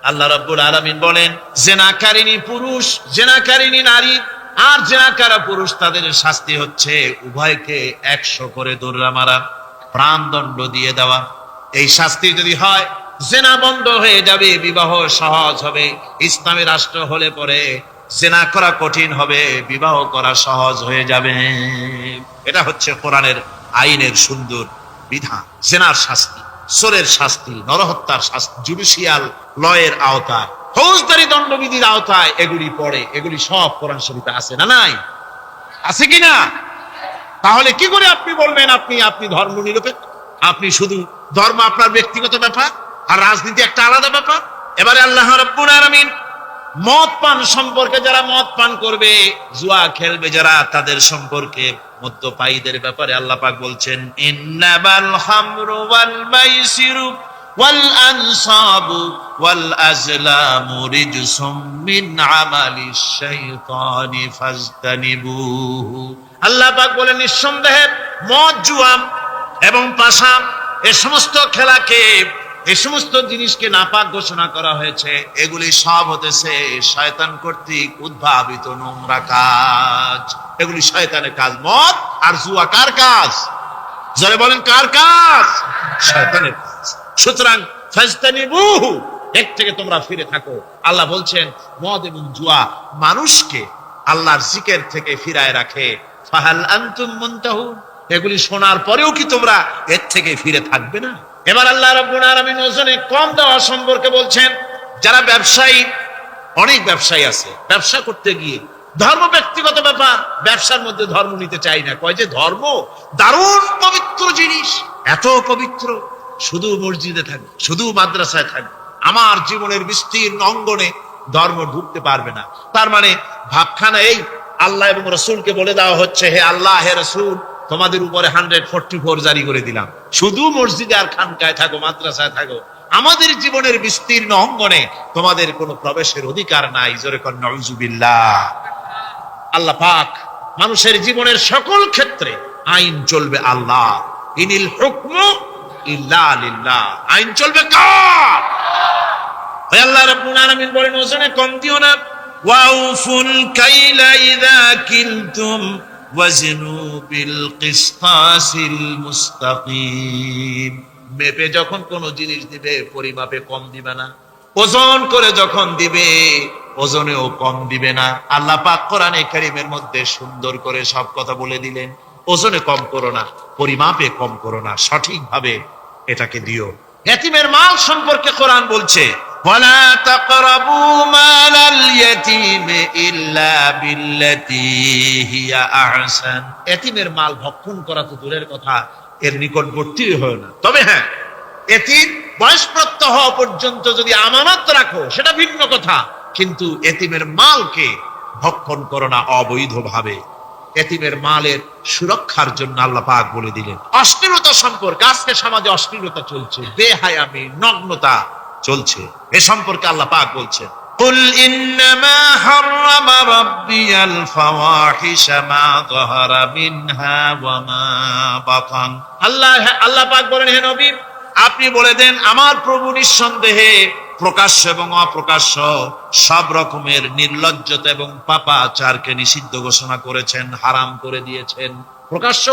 আল্লাহ রাব্বুল আলামিন বলেন, জেনাকারিনী পুরুষ, জেনাকারিনী নারী আর জেনাকারা পুরুষ, তাদের শাস্তি হচ্ছে উভয়কে 100 করে দৌড়া মারা, প্রাণদণ্ড দিয়ে দেওয়া। এই শাস্তি যদি হয়, জেনা বন্ধ হয়ে যাবে, বিবাহ সহজ হবে। ইসলামী রাষ্ট্র হলে পরে জেনা করা কঠিন হবে, বিবাহ করা সহজ হয়ে যাবে। এটা হচ্ছে কোরআনের আইনের সুন্দর বিধান। জেনার শাস্তি, চোরের শাস্তি, নরহত্যার শাস্তি জুডিশিয়াল লয়ের আওতায়, ফৌজদারি দণ্ডবিধির আওতায় এগুলি পড়ে। এগুলি সব কোরআন শরীফে আছে না নাই? আছে কিনা? তাহলে কি করে আপনি বলবেন আপনি ধর্ম নিরপেক্ষ? আপনি শুধু ধর্ম আপনার ব্যক্তিগত ব্যাপার আর রাজনীতি একটা আলাদা ব্যাপার। এবারে আল্লাহ রাব্বুল আলামিন মদ পান সম্পর্কে, যারা মদ পান করবে, জুয়া খেলবে যারা, তাদের সম্পর্কে, মদ্যপায়ীদের ব্যাপারে আল্লাহ পাক বলছেন, ইন্নামাল খামরু ওয়াল মাইসিরু ওয়াল আনসাবু ওয়াল আজলামু রিজসুম মিন আমালিশ শাইতানি ফাজতানিবুহু। আল্লাহ পাক বলেন, নিঃসন্দেহে মদ, জুয়া এবং পাশা, এই সমস্ত খেলাকে, এই সমস্ত জিনিসকে নাপাক ঘোষণা করা হয়েছে। এগুলি সব হতেছে শয়তান কর্তৃক উদ্ভাবিত নোংরা কাজ। এগুলি শয়তানের কাজ। মদ আর জুয়া কার কাজ? যারা বলেন কার কাজ? শয়তানের কাজ। সুতরাং ফাজতানিবুহু, এর থেকে তোমরা ফিরে থাকো। আল্লাহ বলছেন মদ এবং জুয়া মানুষকে আল্লাহর জিকির থেকে ফিরায় রাখে। ফাহাল আনতুম মুনতাহুন, এগুলি শোনার পরেও কি তোমরা এর থেকে ফিরে থাকবে না? এবার আল্লাহ রাব্বুল আলামিন ওজনে কম দেওয়া সম্পর্কে বলছেন। যারা ব্যবসায়ী, অনেক ব্যবসায়ী আছে, ব্যবসা করতে গিয়ে ধর্ম ব্যক্তিগত ব্যাপার, ব্যবসার মধ্যে ধর্ম নিতে চাই না। কয় যে ধর্ম দারুণ পবিত্র জিনিস, এত পবিত্র, শুধু মসজিদে থাকবে, শুধু মাদ্রাসায় থাকবে, আমার জীবনের বিস্তীর্ণ অঙ্গনে ধর্ম ঢুকতে পারবে না। তার মানে ভাবখানা এই, আল্লাহ এবং রসুলকে বলে দেওয়া হচ্ছে, হে আল্লাহ, হে রসুল, তোমাদের উপরে 144 জারি করে দিলাম, শুধু মসজিদে আর খানকায় থাকো, মাদ্রাসায় থাকো, আমাদের জীবনের বিস্তীর্ণ অঙ্গনে তোমাদের কোনো প্রবেশের অধিকার নাই। জোরে কর নাউজুবিল্লাহ। আল্লাহ পাক মানুষের জীবনের সকল ক্ষেত্রে আইন চলবে আল্লাহ। ইনিল হুকমু ইল্লা লিল্লাহ, আইন চলবে কার? আল্লাহ রাব্বুল আলামিন বলেন, ওজনে কম দিও না। ওয়াউফুল কাইলা ইযা কিলতুম ওয়াজনু বিল কিসতাসিল মুস্তাকিম। মেপে যখন কোন জিনিস দিবে, পরিমাপে কম দিবে না। ওজন করে যখন দিবে, ওজনেও কম দিবে না। আল্লাহ পাক কোরআনে কারীমের মধ্যে সুন্দর করে সব কথা বলে দিলেন। ওজনে কম করো না, পরিমাপে কম করো না, সঠিকভাবে এটাকে দিও। এতিমের মাল সম্পর্কে কোরআন বলছে, ওয়ালা তাকরাবু মালাল ইয়াতীমি ইল্লা বিল্লাতী হিয়া আহসান। এতিমের মাল ভক্ষণ করা তো দূরের কথা, এর নিকটবর্তী হয় না। তবে হ্যাঁ, এতিম বয়সপ্রাপ্ত হওয়া পর্যন্ত যদি আমানত রাখো, সেটা ভিন্ন কথা, কিন্তু এতিমের মালকে ভক্ষণ করো না অবৈধভাবে। এতিমের মালের সুরক্ষার জন্য আল্লাহ পাক বলে দিলেন। অশ্লীলতা সম্পর্কে, আজকে সমাজে অশ্লীলতা চলছে, বেহায়ামি, নগ্নতা চলছে, এ সম্পর্কে আল্লাহ পাক বলছেন, কুল ইন্নামা হাররামা রাব্বিয়াল ফাওয়াহিশা মা যাহারা মিনহা ওয়া মা বাতান। আল্লাহ পাক বলেন, হে নবী, আপনি বলে দেন, আমার প্রভু নিঃসন্দেহে প্রকাশ্য এবং অপ্রকাশ্য সব রকমের নির্লজ্জতা এবং পাপাচারকে নিষিদ্ধ ঘোষণা করেছেন, হারাম করে দিয়েছেন। প্রকাশ্য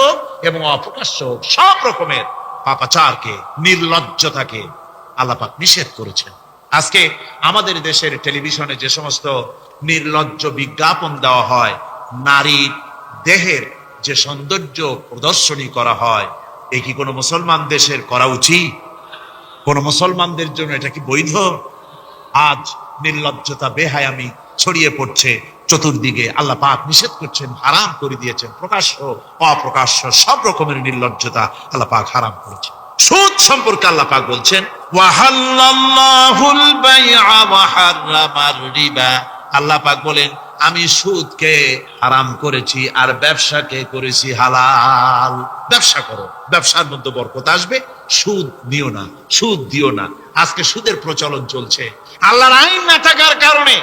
এবং অপ্রকাশ্য সব রকমের পাপাচারকে, নির্লজ্জতাকে আল্লাহ পাক নিষেধ করেছেন। আজকে আমাদের দেশের টেলিভিশনে যে সমস্ত নির্লজ্জ বিজ্ঞাপন দেওয়া হয়, নারীর দেহের যে সৌন্দর্য প্রদর্শনী করা হয়, এ কি কোনো মুসলমান দেশের করা উচিত? কোন মুসলমানদের জন্য এটা কি বৈধ? আজ নির্লজ্জতা, বেহায়ামি ছড়িয়ে পড়ছে চতুর্দিকে। আল্লাহ পাক নিষেধ করছেন, হারাম করে দিয়েছেন। প্রকাশ্য অপ্রকাশ্য সব রকমের নির্লজ্জতা আল্লাহ পাক হারাম করেছেন। সুদ সম্পর্কে আল্লাহ পাক বলছেন, ওয়াহাল্লাল্লাহুল বাইআ ওয়া হাররামার রিবা। আল্লাহ পাক বলেন, আমি সুদকে হারাম করেছি আর ব্যবসাকে করেছি হালাল। ব্যবসা করো, ব্যবসার মধ্যে বরকত আসবে। সুদ নিও না, সুদ দিও না। আজকে সুদের প্রচলন চলছে। আল্লাহর আইন না থাকার কারণে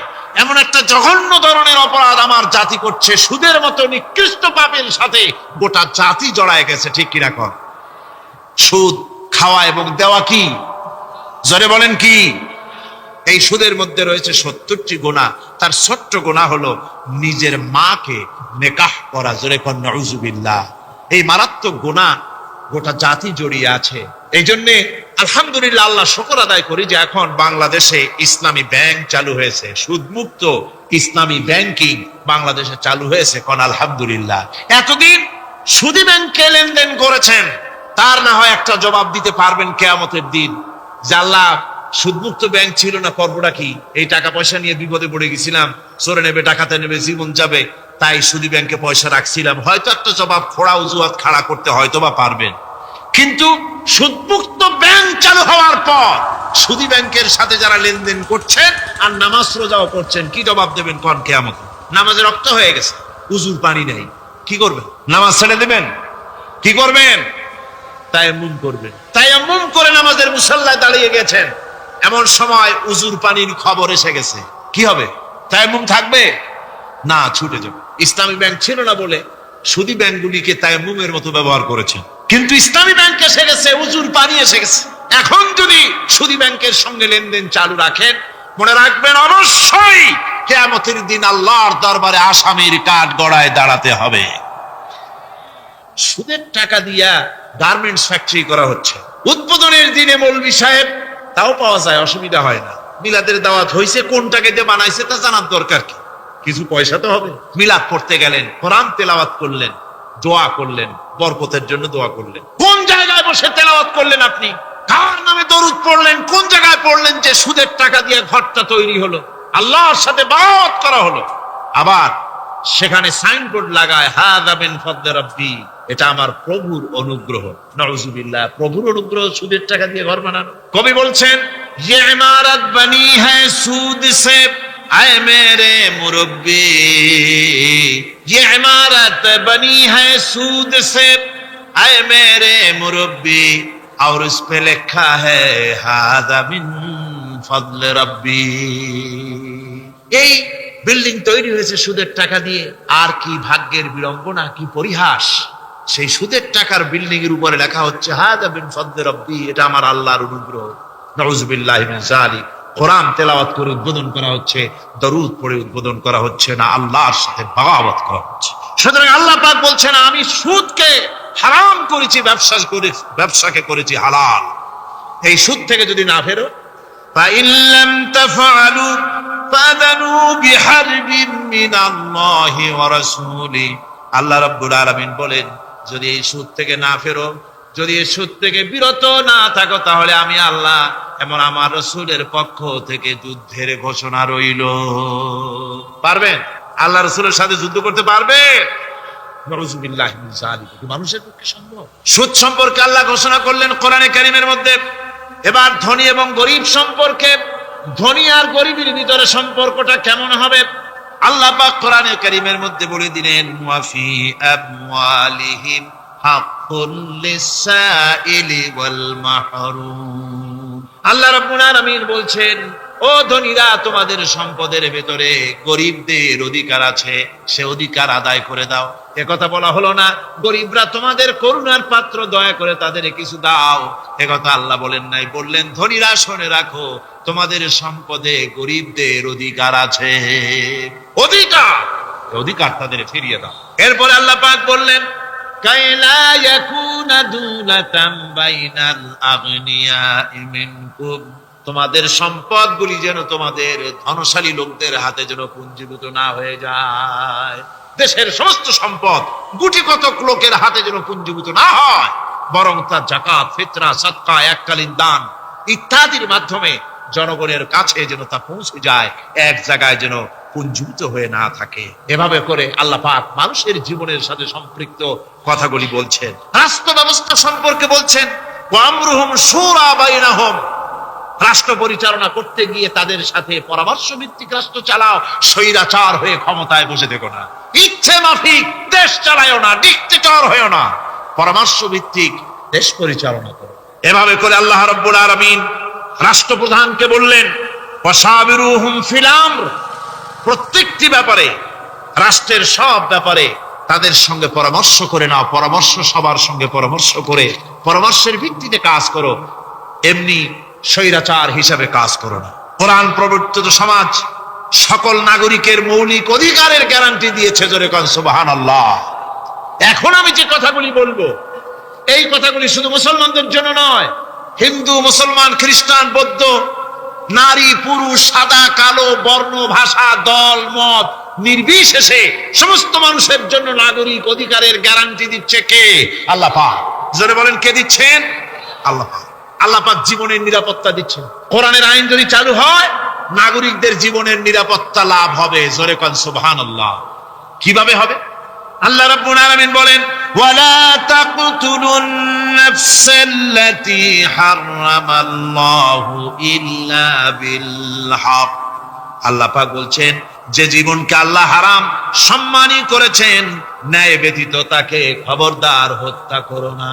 এমন একটা জঘন্য ধরনের অপরাধ আমার জাতি করছে, সুদের মতো নিকৃষ্ট পাপের সাথে গোটা জাতি জড়ায় গেছে। ঠিক কিনা কর? সুদ খাওয়া এবং দেওয়া কি? জোরে বলেন কি? এই সুদের মধ্যে রয়েছে 70টি গুনাহ। তার ছোট্ট গুনাহ হলো নিজের মাকে নেকাহ করা। জোরে কোন নাউজুবিল্লাহ। এই মারাত্মক গুনাহ গোটা জাতি জড়িয়ে আছে। এই জন্য আলহামদুলিল্লাহ, আল্লাহ শুকর আদায় করি যে এখন বাংলাদেশে ইসলামী ব্যাংক চালু হয়েছে, সুদমুক্ত ইসলামী ব্যাংকিং বাংলাদেশে চালু হয়েছে। কোন আলহামদুলিল্লাহ। এতদিন সুদী ব্যাংকে লেনদেন করেছেন, তার না হয় একটা জবাব দিতে পারবেন কিয়ামতের দিন যে আল্লাহ, সুদমুক্ত ব্যাংক ছিল না, করবোটা কি? এই টাকা পয়সা নিয়ে বিপদে পড়ে গেছিলাম, চোরে নেবে, ডাকাতে নেবে, জীবন যাবে, তাই সুদী ব্যাংকে পয়সা রাখছিলাম। হয়তো একটা জবাব খোড়া অজুহাত খাড়া করতে হয়তো বা পারবেন। কিন্তু সুদমুক্ত ব্যাংক চালু হওয়ার পর সুদী ব্যাংকের সাথে যারা লেনদেন করছেন আর নামাজ রোজাও করছেন, কি জবাব দেবেন কোন কিয়ামতে? নামাজে রক্ত হয়ে গেছে, উজুর পানি নেই, কি করবেন? নামাজ ছেড়ে দেবেন? কি করবেন? তায়াম্মুম করবেন। তায়াম্মুম করে নামাজের মুসাল্লায় দাঁড়িয়ে গেছেন, এমন সময় উজুর পানির খবর এসে গেছে, কি হবে? তায়াম্মুম থাকবে না, ছুটে যাবে। ইসলামী ব্যাংক ছিল না বলে সুদী ব্যাংকগুলিকে তায়াম্মুমের মতো ব্যবহার করেছেন, কিন্তু ইসলামী ব্যাংক এসে গেছে, উজুর পানি এসে গেছে। এখন যদি সুদী ব্যাংকের সঙ্গে লেনদেন চালু রাখেন, মনে রাখবেন অবশ্যই কিয়ামতের দিন আল্লাহর দরবারে আসামির কাঠ গড়ায় দাঁড়াতে হবে। সুদের টাকা দিয়া গার্মেন্টস ফ্যাক্টরি করা হচ্ছে। উদ্বোধনের দিনে মৌলভী সাহেব, তাও পাওয়া যায়, অসুবিধা হয় না। মিলাদের দাওয়াত হয়েছে, কোন টাকা দিয়ে বানাইছে তা জানার দরকার কি? কিছু পয়সা তো হবে। মিলাদ পড়তে গেলেন, কোরআন তেলাওয়াত করলেন, দোয়া করলেন, বরকতের জন্য দোয়া করলেন। কোন জায়গায় বসে তেলাওয়াত করলেন আপনি? কার নামে দরুদ পড়লেন? কোন জায়গায় পড়লেন যে সুদের টাকা দিয়ে ঘরটা তৈরি হলো, আল্লাহর সাথে বায়াত করা হলো? আবার সেখানে সাইনবোর্ড লাগায়, হাযা মিন ফাদলি রাব্বি, এটা আমার প্রভুর অনুগ্রহ। নাউজুবিল্লাহ। প্রভুর অনুগ্রহ সুদের টাকা দিয়ে ঘর বানানো? কবি বলছেন, ये इमारत बनी है सूद से आए मेरे मुरब्बी, ये इमारत बनी है सूद से आए मेरे मुरब्बी, और उस पे लिखा है हादा मिन फضل रब्बी। এই বিল্ডিং তৈরি হয়েছে সুদের টাকা দিয়ে। আর কি ভাগ্যের বিড়ম্বনা, কি পরিহাস! সেই সুদের টাকার বিল্ডিং এর উপরে লেখা হচ্ছে হাদা মিন ফাদলি রাব্বি, এটা আমার আল্লাহর অনুগ্রহ। নাউজুবিল্লাহি মিন যালিক। কোরআন তেলাওয়াত করে উদ্বোধন করা হচ্ছে, দরুদ পড়ে উদ্বোধন করা হচ্ছে না, আল্লাহর সাথে বাগাবত করা হচ্ছে। সুতরাং আল্লাহ পাক বলছেন, আমি সুদকে হারাম করেছি, ব্যবসাকে করেছি হালাল। এই সুদ থেকে যদি না ফেরো, فإن لم تفعلوا فأذنوا بحرب من الله ورسوله। আল্লাহ রাব্বুল আলামিন বলেন, যদি এই সুদ থেকে না ফেরো, যদি এই সুদ থেকে বিরত না থাকো, তাহলে আমি আল্লাহ এবং আমার রাসূলের পক্ষ থেকে যুদ্ধের ঘোষণা রইল। পারবেন? আল্লাহ রাসূলের সাথে যুদ্ধ করতে পারবে? নাউজুবিল্লাহি মিন যালিক। মানুষের পক্ষে সম্ভব? সুদ সম্পর্কে আল্লাহ ঘোষণা করলেন কোরআনে কারীমের মধ্যে। এবার ধনী এবং গরিব সম্পর্কে, ধনী আর গরিবের ভিতরে সম্পর্কটা কেমন হবে আল্লাহ পাক কোরআনে কারীমের মধ্যে বলে দিলেন, ওয়াফি আমওয়ালিহিম হাক্কুল লিসাইলি ওয়াল মাহরুম। আল্লাহ রাব্বুল আলামিন বলছেন, ও ধনীরা, তোমাদের সম্পদের ভেতরে গরিবদের অধিকার আছে, সে অধিকার আদায় করে দাও। একথা বলা হলো না গরিবরা তোমাদের করুণার পাত্র, দয়া করে তাদের কিছু দাও, একথা আল্লাহ বলেন নাই। বললেন, ধনীরা শুনে রাখো, তোমাদের সম্পদে গরিবদের অধিকার আছে, অধিকার তাদের ফিরিয়ে দাও। এরপরে আল্লাহ পাক বললেন, কাইলা ইয়াকুনা দুলাতাম বাইনাল আগনিয়াই মিনকুম, তোমাদের সম্পদগুলি যেন তোমাদের ধনশালী লোকদের হাতে যেন পুঞ্জীভূত না হয়ে যায়। দেশের সমস্ত সম্পদ গুটি কতক লোকের হাতে যেন পুঞ্জীভূত না হয়, বরং তা যাকাত, ফিতরা, সাদকা, এককালীন দান ইত্যাদির মাধ্যমে জনগণের কাছে যেন তা পৌঁছে যায়, এক জায়গায় যেন পুঞ্জীভূত হয়ে না থাকে। এভাবে করে আল্লাহ পাক মানুষের জীবনের সাথে সম্পৃক্ত কথাগুলি বলছেন। রাষ্ট্র ব্যবস্থা সম্পর্কে বলছেন, ওয়া আমরুহুম শুরা বাইনাহুম, রাষ্ট্র পরিচালনা করতে গিয়ে তাদের সাথে পরামর্শ ভিত্তিক রাষ্ট্র চালাও, স্বৈরাচার হয়ে ক্ষমতায় বসে থেকো না, ইচ্ছে মাফিক দেশ চালায়ও না, ডিক্টেটর হয়েও না, পরামর্শ ভিত্তিক দেশ পরিচালনা করো। এভাবে করে আল্লাহ রাব্বুল আলামিন রাষ্ট্রপ্রধানকে বললেন, ওয়াসাবিরুহুম ফিল আমর, প্রত্যেকটি ব্যাপারে, রাষ্ট্রের সব ব্যাপারে তাদের সঙ্গে পরামর্শ করে নাও, পরামর্শ সবার সঙ্গে পরামর্শ করে পরামর্শের ভিত্তিতে কাজ করো, এমনি স্বৈরাচার হিসাবে কাজ করো না। কোরআন প্রবর্তিত সমাজ সকল নাগরিকের মৌলিক অধিকারের গ্যারান্টি দিয়েছে, জোরে কোন সুবহানাল্লাহ। এখন আমি যে কথাগুলি বলবো, এই কথাগুলি শুধু মুসলমানদের জন্য নয়, হিন্দু, মুসলমান, খ্রিস্টান, বৌদ্ধ, নারী, পুরুষ, সাদা, কালো, বর্ণ, ভাষা, দল, মত নির্বিশেষে সমস্ত মানুষের জন্য নাগরিক অধিকারের গ্যারান্টি দিচ্ছে কে? আল্লাহ পাক। জোরে বলেন, কে দিচ্ছেন? আল্লাহ পাক। আল্লাহ পাক জীবনের নিরাপত্তা দিচ্ছেন। কোরআনের আইন যদি চালু হয়, নাগরিকদের জীবনের নিরাপত্তা লাভ হবে, জোরে কোন সুবহানাল্লাহ। কিভাবে হবে? আল্লাহ রাব্বুল আলামিন বলেন, ওয়ালা তাকতুলুন নাফসাল্লাতী হারামাল্লাহু ইল্লা বিল হক। আল্লাহ পাক বলছেন, যে জীবনকে আল্লাহ হারাম সম্মানই করেছেন, ন্যায় ব্যতীত তাকে খবরদার হত্যা করো না।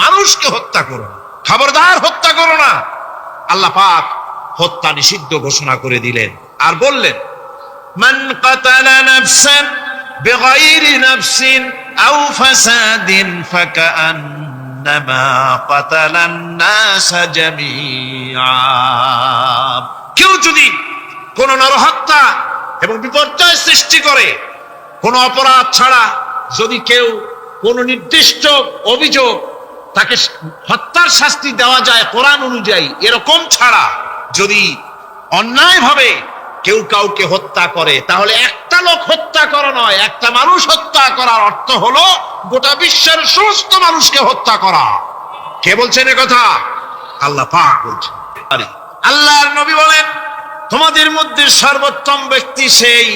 মানুষকে হত্যা করো না, খবরদার হত্যা করো না। আল্লাহ পাক হত্যা নিষিদ্ধ ঘোষণা করে দিলেন আর বললেন, মান কাতালা নাফসান বিগাইরি নাফসিন আও ফাসাদিন ফাকান্নামা কাতালান নাস জামিআ। কেউ যদি কোন নরহত্যা এবং বিপর্যয় সৃষ্টি করে, কোন অপরাধ ছাড়া যদি কেউ কোন নির্দিষ্ট অভিযোগ, তাকে হত্যার শাস্তি দেওয়া যায় কোরআন অনুযায়ী, এরকম ছাড়া যদি অন্যায়ভাবে কেউ কাউকে হত্যা করে, তাহলে একটা লোক হত্যা করা নয়, একটা মানুষ হত্যা করার অর্থ হলো গোটা বিশ্বের সমস্ত মানুষকে হত্যা করা। কে বলছেন এ কথা? আল্লাহ পাক বলছেন। আল্লাহর নবী বলেন, তোমাদের মধ্যে সর্বোত্তম ব্যক্তি সেই,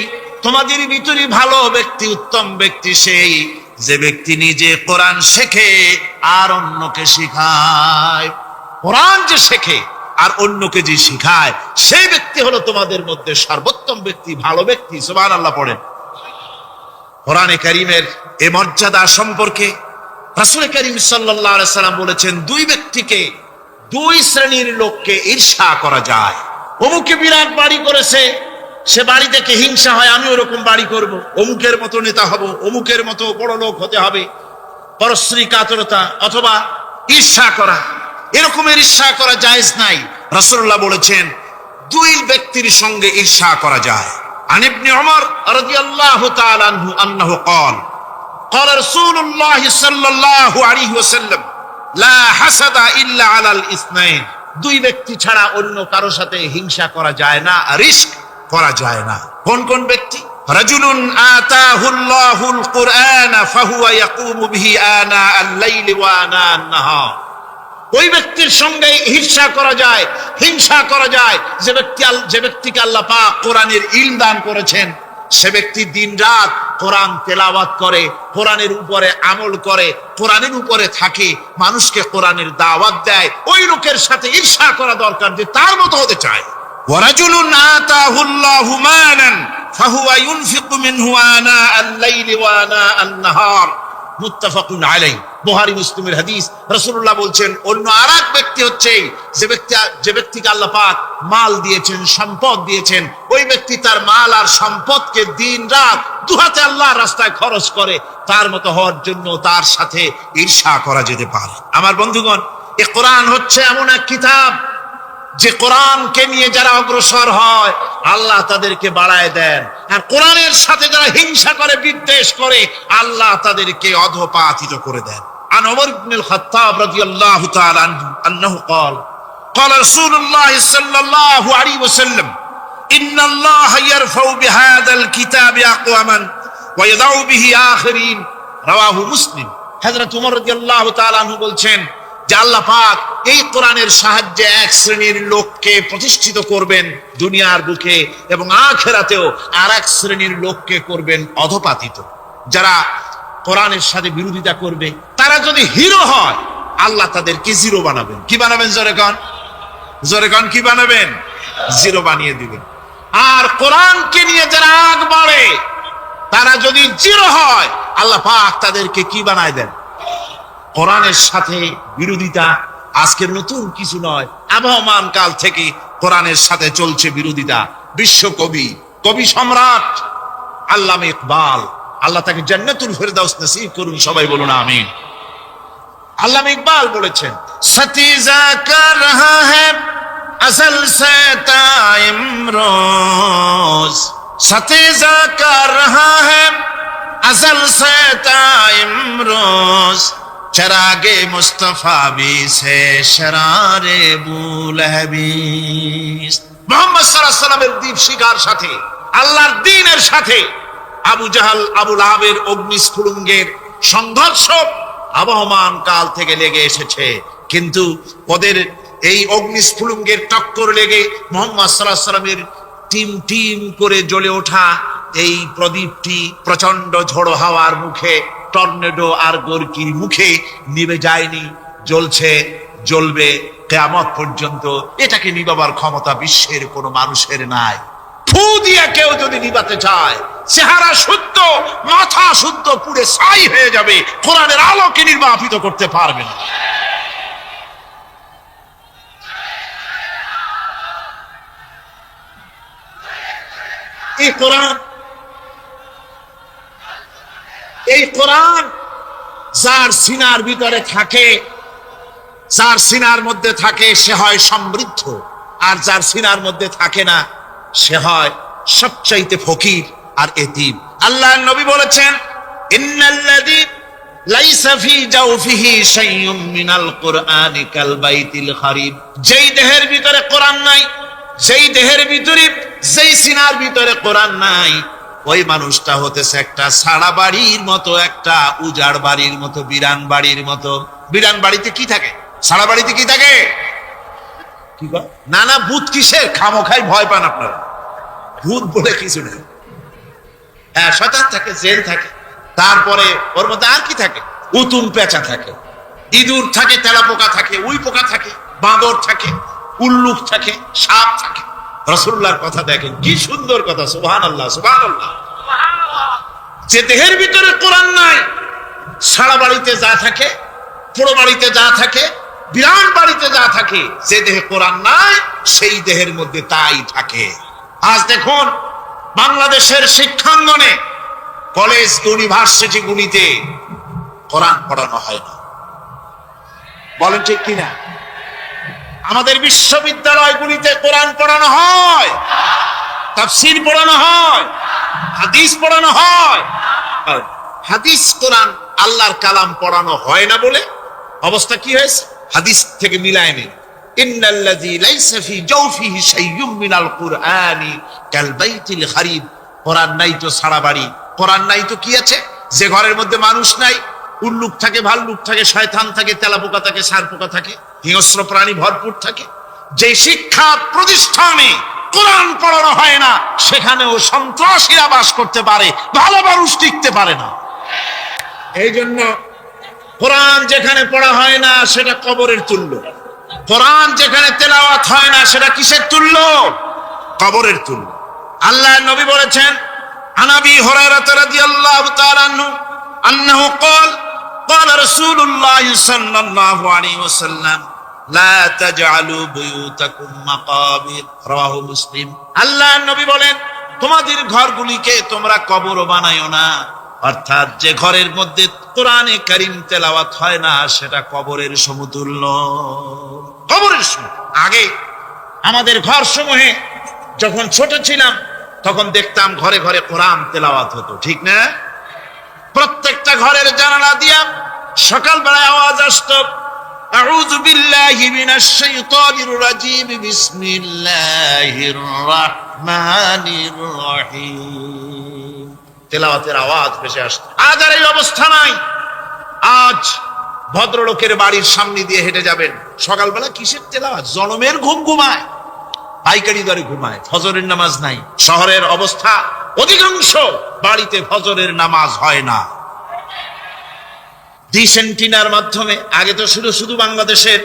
তোমাদের ভিতরে ভালো ব্যক্তি, উত্তম ব্যক্তি সেই, যে ব্যক্তি নিজে কোরআন শেখে আর অন্যকে শিখায়। কোরআন যে শেখে আর অন্যকে যে শিখায়, সেই ব্যক্তি হলো তোমাদের মধ্যে সর্বোত্তম ব্যক্তি, ভালো ব্যক্তি। সুবহানাল্লাহ পড়েন। কোরআনে কারীমের এই মর্যাদা সম্পর্কে রাসূল কারীম সাল্লাল্লাহু আলাইহি সাল্লাম বলেছেন, দুই ব্যক্তিকে, দুই শ্রেণীর লোককে ঈর্ষা করা যায়। অমুকে বিরাট বাড়ি করেছে, সে বাড়ি থেকে হিংসা হয়, আমি ওরকম বাড়ি করব, অমুকের মতো নেতা হব, অমুকের মতো বড় লোক হতে হবে। পরশ্রী কাতরতা অথবা ঈর্ষা করা, এরকমের ঈর্ষা করা জায়েজ নাই। রাসূলুল্লাহ বলেছেন, দুই ব্যক্তির সঙ্গে ঈর্ষা করা যায়। আন ইবনে ওমর রাদিয়াল্লাহু তাআলা আনহু আন্নাহু قال قال رسول الله صلى الله عليه وسلم لا حسد الا على الاثنين। দুই ব্যক্তি ছাড়া অন্য কারো সাথে হিংসা করা যায় না, রিস্ক করা যায় না। কোন কোন ব্যক্তি? রাজুলুন আতাহুল্লাহুল কুরআন ফাহুয়া ইয়াকুমু বিহি আনা আল-লাইলি ওয়া আনা আন-নাহার। ওই ব্যক্তির সঙ্গে ঈর্ষা করা যায়, হিংসা করা যায় যে ব্যক্তিকে আল্লাহ পাক কোরআনের ইলম দান করেছেন। সে ব্যক্তি দিন রাত কোরআন তেলাওয়াত করে, কোরআনের উপরে আমল করে, কোরআনের উপরে থাকে, মানুষকে কোরআনের দাওয়াত দেয়। ওই লোকের সাথে ঈর্ষা করা দরকার, যে তার মতো হতে চায়। ওয়ারাজুলুন আতাহুল্লাহু মালান ফাহুয়া ইউনফিকু মিনহু আনা আল-লাইলি ওয়া আনা আন-নাহার। মুত্তাফাকুন আলাইহি। বুখারী মুসলিমের হাদিস। রাসূলুল্লাহ বলছেন, অন্য আরেক ব্যক্তি হচ্ছে যে ব্যক্তিকে আল্লাহ পাক মাল দিয়েছেন, সম্পদ দিয়েছেন, ওই ব্যক্তি তার মাল আর সম্পদকে দিন রাত দুহাতে আল্লাহর রাস্তায় খরচ করে। তার মতো হওয়ার জন্য তার সাথে ঈর্ষা করা যেতে পারে। আমার বন্ধুগণ, এই কোরআন হচ্ছে এমন এক কিতাব, যে কোরআনকে নিয়ে যারা অগ্রসর হয়, আল্লাহ তাদেরকে বাড়ায় দেন। আর কোরআনের সাথে যারা হিংসা করে, বিদ্বেষ করে, আল্লাহ তাদেরকে অধঃপাতিত করে দেন। عن عمر بن الخطاب رضي الله تعالى عنه أنه قال قال رسول الله صلى الله عليه وسلم إن الله يرفع بهذا الكتاب أقواما ويضع به آخرين رواه مسلم। হযরত ওমর রাদিয়াল্লাহু তাআলা আনহু বলছেন যে আল্লাহ পাক এই কোরআনের সাহায্যে এক শ্রেণীর লোককে প্রতিষ্ঠিত করবেন দুনিয়ার বুকে, এবং আখিরাতেও আরেক শ্রেণীর লোককে করবেন অধঃপাতিত। যারা কোরআনের সাথে বিরোধিতা করবে, তারা যদি হিরো হয়, আল্লাহ তাদেরকে জিরো বানাবেন। কি বানাবেন? জোরে কোন কি বানাবেন? জিরো বানিয়ে দিবেন। আর কোরআনকে নিয়ে যারা আগ বাড়ে, তারা যদি জিরো হয়, আল্লাহ পাক তাদেরকে কি বানায় দেন? কোরআনের সাথে বিরোধিতা আজকের নতুন কিছু নয়, আবহমান কাল থেকে কোরআনের সাথে চলছে বিরোধিতা। বিশ্বকবি, কবি সম্রাট আল্লামা ইকবাল, আল্লাহ তাকে জান্নাতুল ফেরদাউস নসিব করুন, সবাই বলুন আমিন। আল্লামা ইকবাল বলেছেন, সতীজা কর রহা হ্যায় असल से इमरोज सतेजा कर रहा है असल से इमरोज चरागे मुस्तफा भी से शरारे बुलहबीस मोहम्मद सल्लल्लाहु अलैहि वसल्লামের দীপ শিকার সাথে আল্লাহর দ্বীনের সাথে আবু জাহাল আবু লাহাবের অগ্নিস্ফুলিঙ্গের সংঘর্ষ আবহমান কাল থেকে লেগে এসেছে, কিন্তু ওদের এই অগ্নিস্ফুলিঙ্গের টক্কর লেগে মুহাম্মদ সাল্লাল্লাহু আলাইহি ওয়াসাল্লামের টিম টিম করে জ্বলে ওঠা এই প্রদীপটি প্রচন্ড ঝড়ো হাওয়ার মুখে, টর্নেডো আর গর্কির মুখে নিভে যায়নি, জ্বলছে, জ্বলবে কিয়ামত পর্যন্ত। এটাকে নিভাবার ক্ষমতা বিশ্বের কোনো মানুষের নাই। ফু দিয়ে কেউ যদি নিভাতে চায়, চেহারা শুদ্ধ মাথা শুদ্ধ পুড়ে ছাই হয়ে যাবে, কোরআনের আলোকে নির্বাপিত করতে পারবে না। এই কোরআন যার সিনার ভিতরে থাকে, যার সিনার মধ্যে থাকে সে হয় সমৃদ্ধ, আর যার সিনার মধ্যে থাকে না সে হয় সবচাইতে ফকির আর এতিম। আল্লাহর নবী বলেছেন, ইন্নাল্লাযী লাইসা ফি জাওফিহি শাইউম মিনাল কুরআনি কাল বাইতিল খারিব। যেই দেহের ভিতরে কোরআন নাই, যেই দেহের ভিতরে, যেই সিনার ভিতরে কোরআন নাই, ওই মানুষটা হতেছে একটা সাড়া বাড়ির মতো, একটা উজাড় বাড়ির মতো, বিরান বাড়ির মতো। বিরান বাড়িতে কি থাকে? সাড়া বাড়িতে কি থাকে? কি কয়? না না, ভূত কিসের? খামোখাই ভয় পান আপনারা। ভূত বলে কিছু নেই। হ্যাঁ, শয়তান থাকে, জেল থাকে, তারপরে ওর মধ্যে আর কি থাকে? উতুম পেঁচা থাকে, ইঁদুর থাকে, তেলাপোকা থাকে, উই পোকা থাকে, বাঁদর থাকে, উল্লুক থাকে, সাপ থাকে। রাসূলুল্লাহর কথা দেখেন, কি সুন্দর কথা, সুবহানাল্লাহ সুবহানাল্লাহ। যে দেহের ভিতরে কোরআন নাই, সারা বাড়িতে যা থাকে, পুরো বাড়িতে যা থাকে, বিরান বাড়িতে যা থাকে, যে দেহে কোরআন নাই সেই দেহের মধ্যে তাই থাকে। আজ দেখুন বাংলাদেশের শিক্ষাঙ্গনে, কলেজ ইউনিভার্সিটি গুলিতে কোরআন পড়ানো হয় না। বলেন ঠিক কিনা? আমাদের বিশ্ববিদ্যালয়গুলিতে কোরআন পড়ানো হয়, তাফসীর পড়ানো হয়, হাদিস পড়ানো হয়। হাদিস কোরআন আল্লাহর কালাম পড়ানো হয় না বলে অবস্থা কি হয়েছে? হাদিস থেকে মিলায় নিন, ইন্নাল্লাযী লাইসা ফি জাওফিহি শাইউম মিনাল কুরআনি কাল বাইতিল খারিব। কোরআন নাই তো সারা বাড়ি, কোরআন নাই তো কি আছে? যে ঘরের মধ্যে মানুষ নাই, উল্লুক থাকে, ভাল্লুক থাকে, শয়তান থাকে, তেলাপোকা থাকে, সারপোকা থাকে, হিংস্র প্রাণী ভরপুর থাকে। যে শিক্ষা প্রতিষ্ঠানে কোরআন পড়ানো হয় না, সেখানেও সন্ত্রাসীরা বাস করতে পারে, ভালো মানুষ টিকতে পারে না। এই জন্য কোরআন যেখানে পড়া হয় না সেটা কবরের তুল্য, কোরআন যেখানে তেলাওয়াত হয় না সেটা কিসের তুল্য? কবরের তুল্য। আল্লাহর নবী বলেছেন, আনাবি হুরায়রা রাদিয়াল্লাহু তাআলা আনহু আন্নাহু ক্বাল ক্বালা রাসূলুল্লাহ সাল্লাল্লাহু আলাইহি ওয়াসাল্লাম লা তাজআলু বুয়ুতাকুম মাকাবির, রাওয়াহু মুসলিম। আল্লাহর নবী বলেন, তোমাদের ঘরগুলিকে তোমরা কবর বানায়ো না। অর্থাৎ যে ঘরের মধ্যে কোরআনে কারীম তেলাওয়াত হয় না সেটা কবরের সমতুল্য। কবরের সমতুল্য। আগে আমাদের ঘর সমূহে যখন ছোট ছিলাম তখন দেখতাম ঘরে ঘরে কোরআন তেলাওয়াত হতো, ঠিক না? প্রত্যেকটা ঘরের জানালা দিয়া সকালবেলায় আওয়াজ আসতো, আউযু বিল্লাহি মিনাশ শাইতানির রাজীম, বিসমিল্লাহির রাহমানির রহিম। তেলাওয়াতের আওয়াজ ভেসে আসতো। আজ আর এই অবস্থা নাই। আজ ভদ্রলোকের বাড়ির সামনে দিয়ে হেঁটে যাবেন, সকালবেলা কিসের তেলাওয়াত? জনমের ঘুম ঘুমায়, পাইকারি দরে ঘুমায়, ফজরের নামাজ নাই। শহরের অবস্থা, অধিকাংশ বাড়িতে ফজরের নামাজ হয় না। ডিশ এন্টিনার মাধ্যমে, আগে তো শুধু শুধু বাংলাদেশের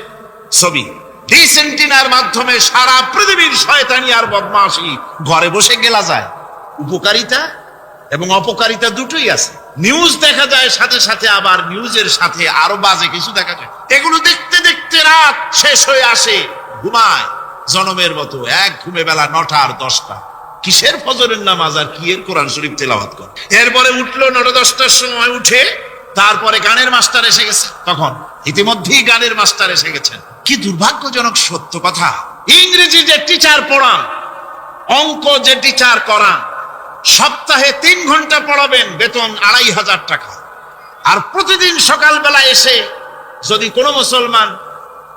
ছবি, ডিশ এন্টিনার মাধ্যমে সারা পৃথিবীর শয়তানি আর বদমাশি ঘরে বসে গেলা যায়। উপকারিতা এবং অপকারিতা দুটোই আছে। নিউজ দেখা যায়, সাথে সাথে আবার নিউজের সাথে আরো বাজে কিছু দেখা যায়। এগুলো দেখতে দেখতে রাত শেষ হয়ে আসে, ঘুমায় জনমের মতো, এক ঘুমে বেলা 9টা আর 10টা। কিসের ফজরের নামাজ আর কি এর কোরআন শরীফ তেলাওয়াত করে। এরপরে উঠলো 9টা-10টার সময়, উঠে তারপরে গানের মাস্টার এসে গেছে। তখন ইতিমধ্যেই গানের মাস্টার এসে গেছেন। কি দুর্ভাগ্যজনক সত্য কথা, ইংরেজি যে টিচার পড়ান, অঙ্ক যে টিচার করান, সপ্তাহে 3 ঘন্টা পড়াবেন, বেতন 2500 টাকা। আর প্রতিদিন সকালবেলা এসে যদি কোনো মুসলমান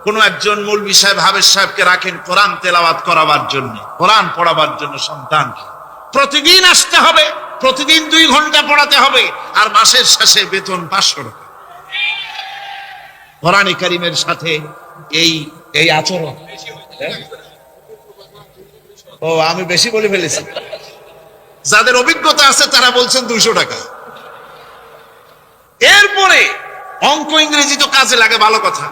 কোনো একজন মৌলভী সাহেব, হাফেজ সাহেবকে রাখেন কোরআন তেলাওয়াত করাবার জন্য, কোরআন পড়াবার জন্য সন্তানকে, প্রতিদিন আসতে হবে, প্রতিদিন 2 ঘন্টা পড়াতে হবে, আর মাসের শেষে বেতন 500 টাকা। কোরআনে কারীমের সাথে এই আচরণ। ও, আমি বেশি বলে ফেলেছি। যাদের অভিজ্ঞতা আছে তারা বলছেন 200 টাকা। এরপরে অঙ্ক ইংরেজি তো কাজে লাগে, ভালো কথা।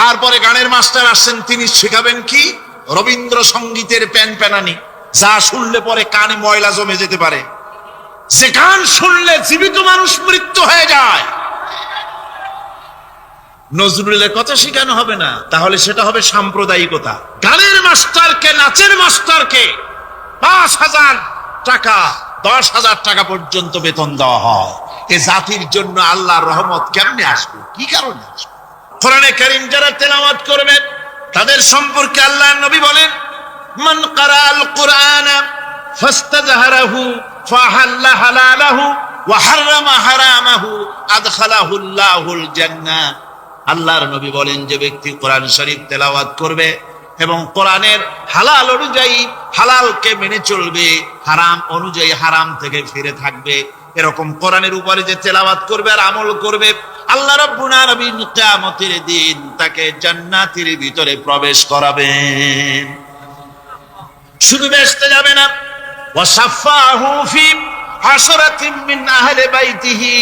তারপরে গানের মাস্টার আসছেন, তিনি শেখাবেন কি? রবীন্দ্রসঙ্গীতের প্যানপ্যানানি, যা শুনলে পরে কানে ময়লা জমে যেতে পারে, যে গান শুনলে জীবিত মানুষ মৃত্যু হয়ে যায়। নজরুলের কথা শেখানো হবে না, তাহলে সেটা হবে সাম্প্রদায়িকতা। গানের মাস্টারকে, নাচের মাস্টারকে 5000 টাকা, 10,000 টাকা পর্যন্ত বেতন দেওয়া হয়। এ জাতির জন্য আল্লাহর রহমত কেমনে আসবে? কি কারণে আসবে? কোরআনে কারীম যারা তেলাওয়াত করবেন তাদের সম্পর্কে আল্লাহর নবী বলেন, মান ক্বারাআল কুরআনা ফাস্তাযহারাহু ফাহাল্লা হালালাহু ওয়া হাররামা হারামাহু আদখালাহুল্লাহুল জান্নাহ। আল্লাহর নবী বলেন, যে ব্যক্তি কোরআন শরীফ তেলাওয়াত করবে এবং কোরআনের হালাল অনুযায়ী হালালকে মেনে চলবে, হারাম অনুযায়ী হারাম থেকে ফিরে থাকবে, এরকম কোরআনের উপরে যে তেলাওয়াত করবে আর আমল করবে, আল্লাহ রাব্বুল আলামিন কিয়ামতের দিন তাকে জান্নাতের ভিতরে প্রবেশ করাবেন। শুধু বেহেশতে যাবে না, ওয়াসাফাহু ফি আশরাতিন মিন আহলি বাইতিহি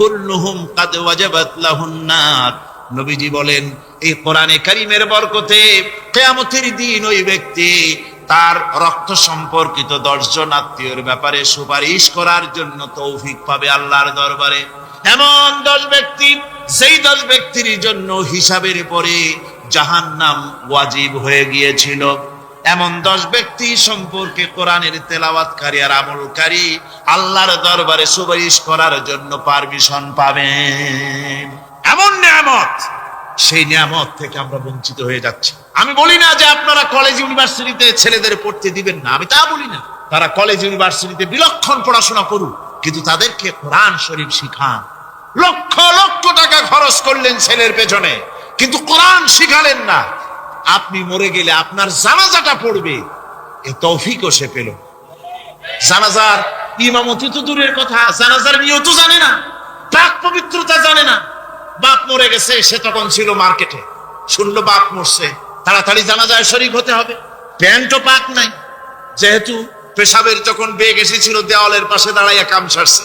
কুল্লুহুম কাদ ওয়াজাবাত লাহুন নার। নবীজি বলেন, এই কোরআনে কারীমের বরকতে কিয়ামতের দিন ওই ব্যক্তি তার রক্ত সম্পর্কিত 10 জন আত্মীয়ের ব্যাপারে সুপারিশ করার জন্য তৌফিক পাবে আল্লাহর দরবারে। এমন 10 ব্যক্তি, সেই 10 ব্যক্তির জন্য হিসাবের পরে জাহান্নাম ওয়াজিব হয়ে গিয়েছিল, এমন 10 ব্যক্তি সম্পর্কে কোরআনের তেলাওয়াতকারী আর আমলকারী আল্লাহর দরবারে সুপারিশ করার জন্য পারমিশন পাবেন। এমন নিয়ামত, সেই নিয়ামত থেকে আমরা বঞ্চিত হয়ে যাচ্ছি। আমি বলি না যে আপনারা কলেজ ইউনিভার্সিটিতে ছেলেদের পড়তে দিবেন না, আমি তা বলি না। তারা কলেজ ইউনিভার্সিটিতে বিলক্ষণ পড়াশোনা করুক, কিন্তু তাদেরকে কোরআন শরীফ শিখান। লক্ষ লক্ষ টাকা খরচ করলেন ছেলের পেছনে, কিন্তু কোরআন শিখালেন না। আপনি মরে গেলে আপনার জানাজাটা পড়বে, এ তৌফিকও সে পেল। জানাজার ইমামতি তো দূরের কথা, জানাজার নিয়ত জানে না, পাক পবিত্রতা জানে না। বাপ মরে গেছে, সে তখন ছিল মার্কেটে, শুনলো বাপ মরছে, তাড়াতাড়ি জানাজায় শরীক হতে হবে। প্যান্টও পাক নাই, যেহেতু পেশাবের যখন বেগ এসেছিল দেওয়ালের পাশে দাঁড়াইয়া কাম সারছে,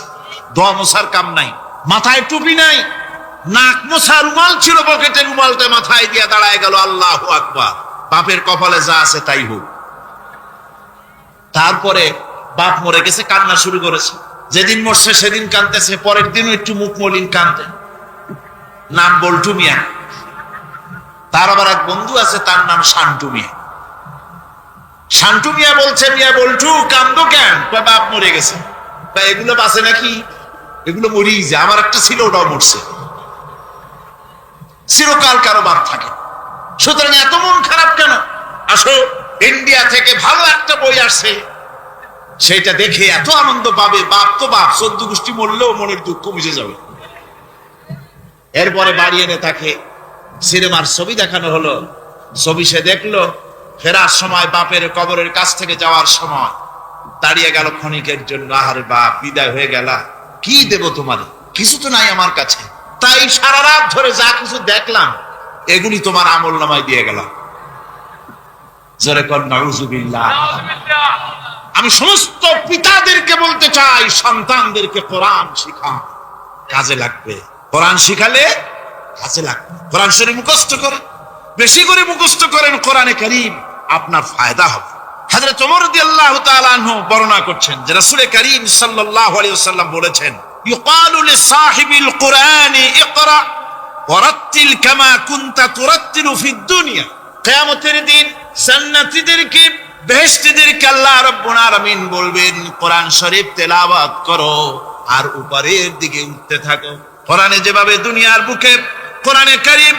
দোয়া মোছার কাম নাই, মাথায় টুপি নাই, নাক মোছা রুমাল ছিল পকেটে, রুমালটা মাথায় দিয়া দাঁড়ায় গেল। আল্লাহু আকবার। বাপের কপালে যা আছে তাই হোক। তারপরে বাপ মরে গেছে, কান্না শুরু করেছে। যেদিন মরছে সেদিন কাঁদতেছে, পরের দিনও একটু মুখ মলিন কাঁদতে। নাম বল্টু মিয়া। তার আবার এক বন্ধু আছে, তার নাম শান্টু মিয়া। শান্টু মিয়া বলছে, মিয়া বল্টু কান্দো কেন? বাপ মরে গেছে। এগুলো বাঁচে নাকি? এগুলো মরেই যায়। আমার একটা ছিল, ওটাও মরছে। চিরকাল কারো বাপ থাকে, সুতরাং এত মন খারাপ কেন? আসো, ইন্ডিয়া থেকে ভালো একটা বই আসছে, সেটা দেখে এত আনন্দ পাবে। বাপ তো বাপ, 14 গোষ্ঠী মরলেও মনের দুঃখ বুঝে যাবে। এরপরে বাড়ি এনে তাকে সিনেমার ছবি দেখানো হলো। ছবি সে দেখলো, ফেরার সময় বাপের কবরের কাছ থেকে যাওয়ার সময় দাঁড়িয়ে গেল ক্ষণিকের জন্য। আহারে বাপ, বিদায় হয়ে গেলা, কি দেব তোমার? কিছু তো নাই আমার কাছে, তাই সারা রাত ধরে যা কিছু দেখলাম এগুলি তোমার আমল নামায় দিয়ে গেলাম। জোরে কর নাউজুবিল্লাহ। আমি সমস্ত পিতাদেরকে বলতে চাই, সন্তানদেরকে কোরআন শিখান, কাজে লাগবে। কোরআন শিখালে কাজে লাগবে। কোরআন শরীফ মুখস্থ করেন, বেশি করে মুখস্থ করেন কোরআনে কারীম, আপনার ফায়দা হবে। হযরত ওমর রাদিয়াল্লাহু তাআলা আনহু বর্ণনা করছেন যে রাসূল কারীম সাল্লাল্লাহু আলাইহি ওয়াসাল্লাম বলেছেন, ইউকালু লিসাহিবিল কুরআনি ইকরা ওয়ারাত্তিল কামা কুনতা তুরাত্তিলু ফিদ দুনিয়া। কিয়ামতের দিন জান্নাতীদেরকে, বেহেশতীদেরকে আল্লাহ রাব্বুল আলামিন বলবেন, কোরআন শরীফ তেলাওয়াত করো আর উপরের দিকে উঠতে থাকো। কোরআনে যেভাবে দুনিয়ার বুকে কোরআনে কারীম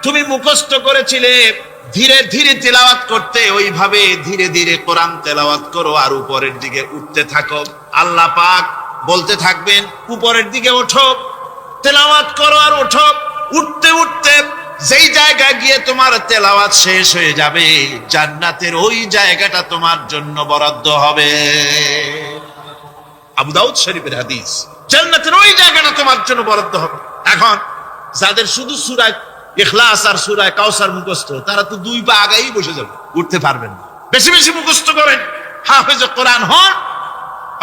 তুমি মুখস্থ করেছিলে, ধীরে ধীরে তেলাওয়াত করতে, ওইভাবে ধীরে ধীরে কোরআন তেলাওয়াত করো আর উপরের দিকে উঠতে থাকো। আল্লাহ পাক বলতে থাকবেন উপরের দিকে ওঠো, তেলাওয়াত করো আর ওঠো। উঠতে উঠতে যেই জায়গায় গিয়ে তোমার তেলাওয়াত শেষ হয়ে যাবে, জান্নাতের ওই জায়গাটা তোমার জন্য বরাদ্দ হবে। আবু দাউদ শরীফের হাদিস, জান্নাতের ওই জায়গাটা তোমার জন্য বরাদ্দ হবে। এখন যাদের শুধু সূরা ইখলাস আর সূরা কাউসার মুখস্থ, তারা তো দুই পা আগাই বসে যাবে, উঠতে পারবেন না। বেশি বেশি মুখস্থ করেন, হাফেজ কোরআন হন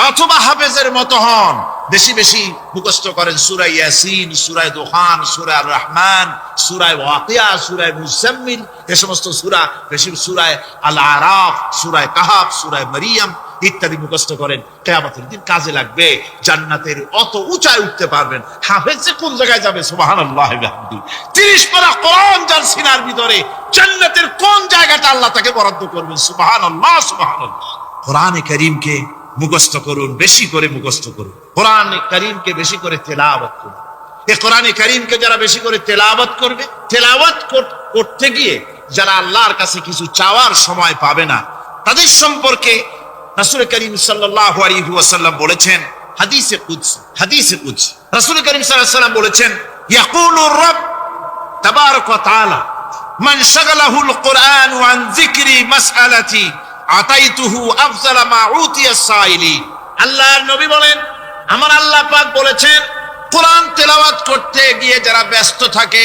অথবা হাফেজের মতো হন। বেশি বেশি মুখস্থ করেন সূরা ইয়াসিন, সূরা দুখান, সূরা আর রহমান, সূরা ওয়াকিয়া, সূরা মুজাম্মিল, এই সমস্ত সূরা, বেশি সূরা আল আরাফ, সূরা কাহাফ, সূরা মারিয়াম ইত্যাদি মুখস্থ করেন। কিয়ামতের দিন কাজে লাগবে। জান্নাতের অত উঁচায় উঠতে পারবেন। হাফেজ যে কোন জায়গায় যাবে, সুবহানাল্লাহ ওয়া বিহামদিহি, 30 পারা কোরআন যার সিনার ভিতরে, জান্নাতের কোন জায়গাটা আল্লাহ তাকে বরাদ্দ করবেন। সুবহানাল্লাহ সুবহানাল্লাহ। কোরআনে কারীমকে মুখস্থ করুন, বেশি করে মুখস্থ করুন। কোরআনে কারীমকে বেশি করে তেলাওয়াত করুন। এই কোরআনে কারীমকে যারা বেশি করে তেলাওয়াত করবে, তেলাওয়াত করতে গিয়ে যারা আল্লাহর কাছে কিছু চাওয়ার সময় পাবে না, তাদের সম্পর্কে রাসূল করিম সাল্লাল্লাহু আলাইহি ওয়াসাল্লাম বলেছেন হাদিসে কুদসি, রাসূল করিম সাল্লাল্লাহু আলাইহি ওয়াসাল্লাম বলেছেন, ইয়াকুলুর রাব তাবারাক ওয়া তাআলা মান শাগালাহুল কুরআন আন যিকরি মাসআলাতি আতাইতুহু আফজালা মা উতিয়া সাইলি। আল্লাহর নবী বলেন, আমার আল্লাহ পাক বলেছেন, কোরআন তেলাওয়াত করতে গিয়ে যারা ব্যস্ত থাকে,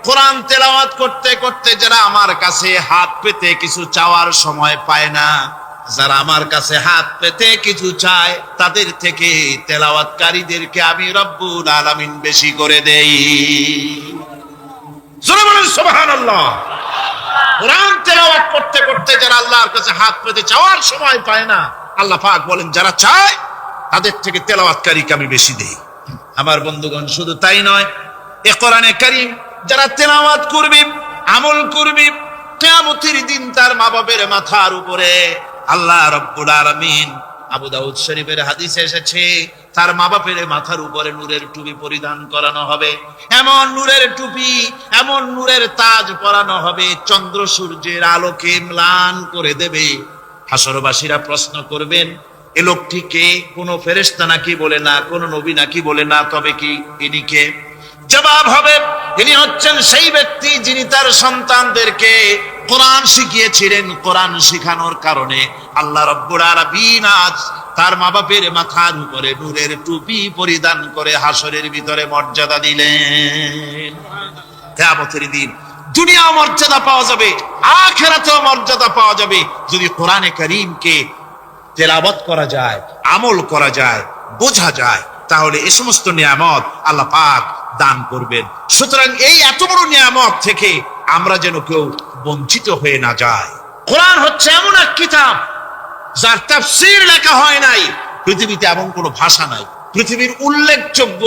কোরআন তেলাওয়াত করতে করতে যারা আমার কাছে হাত পেতে কিছু চাওয়ার সময় পায় না, যারা আমার কাছে হাত পেতে কিছু চায়, তাদের থেকে তেলাওয়াতকারীদেরকে আমি রব্বুল আলামিন বেশি করে দেই। জোরে বলেন সুবহানাল্লাহ। কোরআন তেলাওয়াত করতে করতে যারা আল্লাহর কাছে হাত পেতে চাওয়ার সময় পায় না, আল্লাহ পাক বলেন যারা চায় তাদের থেকে তেলাওয়াতকারীকে আমি বেশি দেই। আমার বন্ধুগণ, শুধু তাই নয়, এ কোরআনে কারীম যারা তেলাওয়াত করবে, আমল করবে, কিয়ামতের দিন তার মা বাবার মাথার উপরে আল্লাহ রাব্বুল আলামিন, আবু দাউদ শরীফের হাদিসে এসেছে, তার মা বাপের মাথার উপরে নূরের টুপি পরিধান করানো হবে। এমন নূরের টুপি, এমন নূরের তাজ পরানো হবে, চন্দ্র সূর্যের আলোকে ম্লান করে দেবে। হাসরবাসীরা প্রশ্ন করবেন, এ লোকটি কে? কোন ফেরেশতা নাকি বলে না, কোন নবী নাকি বলে না, তবে কি ইনি কে? জবাব হবে, ইনি হচ্ছেন সেই ব্যক্তি যিনি তার সন্তানদেরকে কোরআন শিখিয়েছিলেন। কোরআন শিখানোর কারণে আল্লাহ রাব্বুল আলামিন আজ তার মা বাপের মাথার উপরে নূরের টুপি পরিধান করে হাসরের ভিতরে মর্যাদা দিলেন। কিয়ামতের দিন দুনিয়াও মর্যাদা পাওয়া যাবে, আখিরাতেও মর্যাদা পাওয়া যাবে যদি কোরআনে কারীমকে তেলাওয়াত করা যায়, আমল করা যায়, বোঝা যায়, তাহলে এই সমস্ত নিয়ামত আল্লাহ পাক দান করবেন। সুতরাং এই এত বড় নিয়ামত থেকে আমরা যেন কেউ বঞ্চিত হয়ে না যায়। কোরআন হচ্ছে এমন এক কিতাব যার তাফসীর লেখা হয় নাই। পৃথিবীতে এমন কোনো ভাষা নাই, পৃথিবীর উল্লেখযোগ্য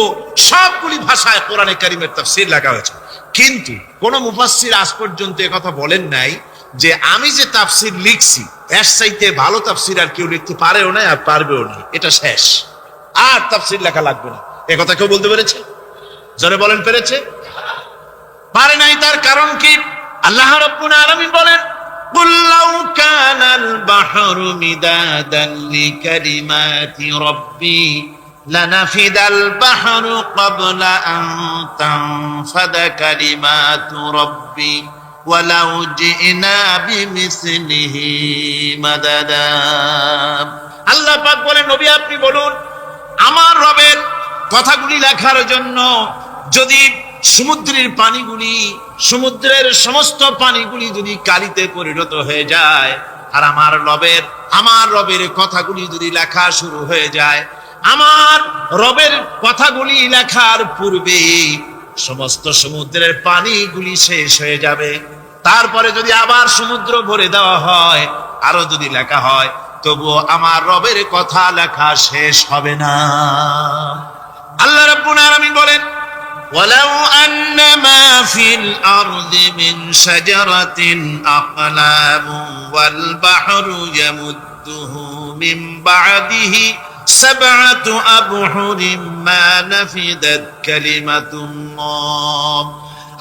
সবগুলি ভাষায় কোরআনে কারীমের তাফসীর লেখা হয়েছে, কিন্তু কোন মুফাসসির আজ পর্যন্ত একথা বলেন নাই যে আমি যে তাফসীর লিখছি এর চাইতে ভালো তাফসীর আর কেউ লিখতে পারেও না আর পারবেও না, এটা শেষ, আর তাফসীর লেখা লাগবে না। একথা কেউ বলতে পেরেছে? জোরে বলেন, পেরেছে? পারে নাই। তার কারণ কি? আল্লাহ রাব্বুল আলামিন বলেন, কুল লাউ কানাল বাহরু মিদাদান লিকালিমাতি রাব্বি লানাফিদাল বাহরু ক্বাবলা আন তানফাদা কালিমাতু রাব্বি ওয়ালাউ জিনা বিমিসলিহি মাদাদা। আল্লাহ পাক বলেন, নবী আপনি বলুন, আমার রবের কথাগুলি লেখার জন্য যদি সমুদ্রের পানিগুলি, সমুদ্রের সমস্ত পানিগুলি যদি কালিতে পরিণত হয়ে যায়, আর আমার রবের কথাগুলি যদি লেখা শুরু হয়ে যায়, আমার রবের কথাগুলি লেখার পূর্বে সমস্ত সমুদ্রের পানিগুলি শেষ হয়ে যাবে। তারপরে যদি আবার সমুদ্র ভরে দেওয়া হয়, আরো যদি লেখা হয়, তবুও আমার রবের কথা লেখা শেষ হবে না। আল্লাহ রাব্বুল আলামিন বলেন, ওয়ালাউ আন্নামা ফিল আরদি মিন শাজারাতিন আকলামু ওয়াল বাহরু ইয়ামুদ্দুহু মিন বা'দিহি সাবআতু আবহুরিম মা নাফিদাত কালিমাতুল্লাহ।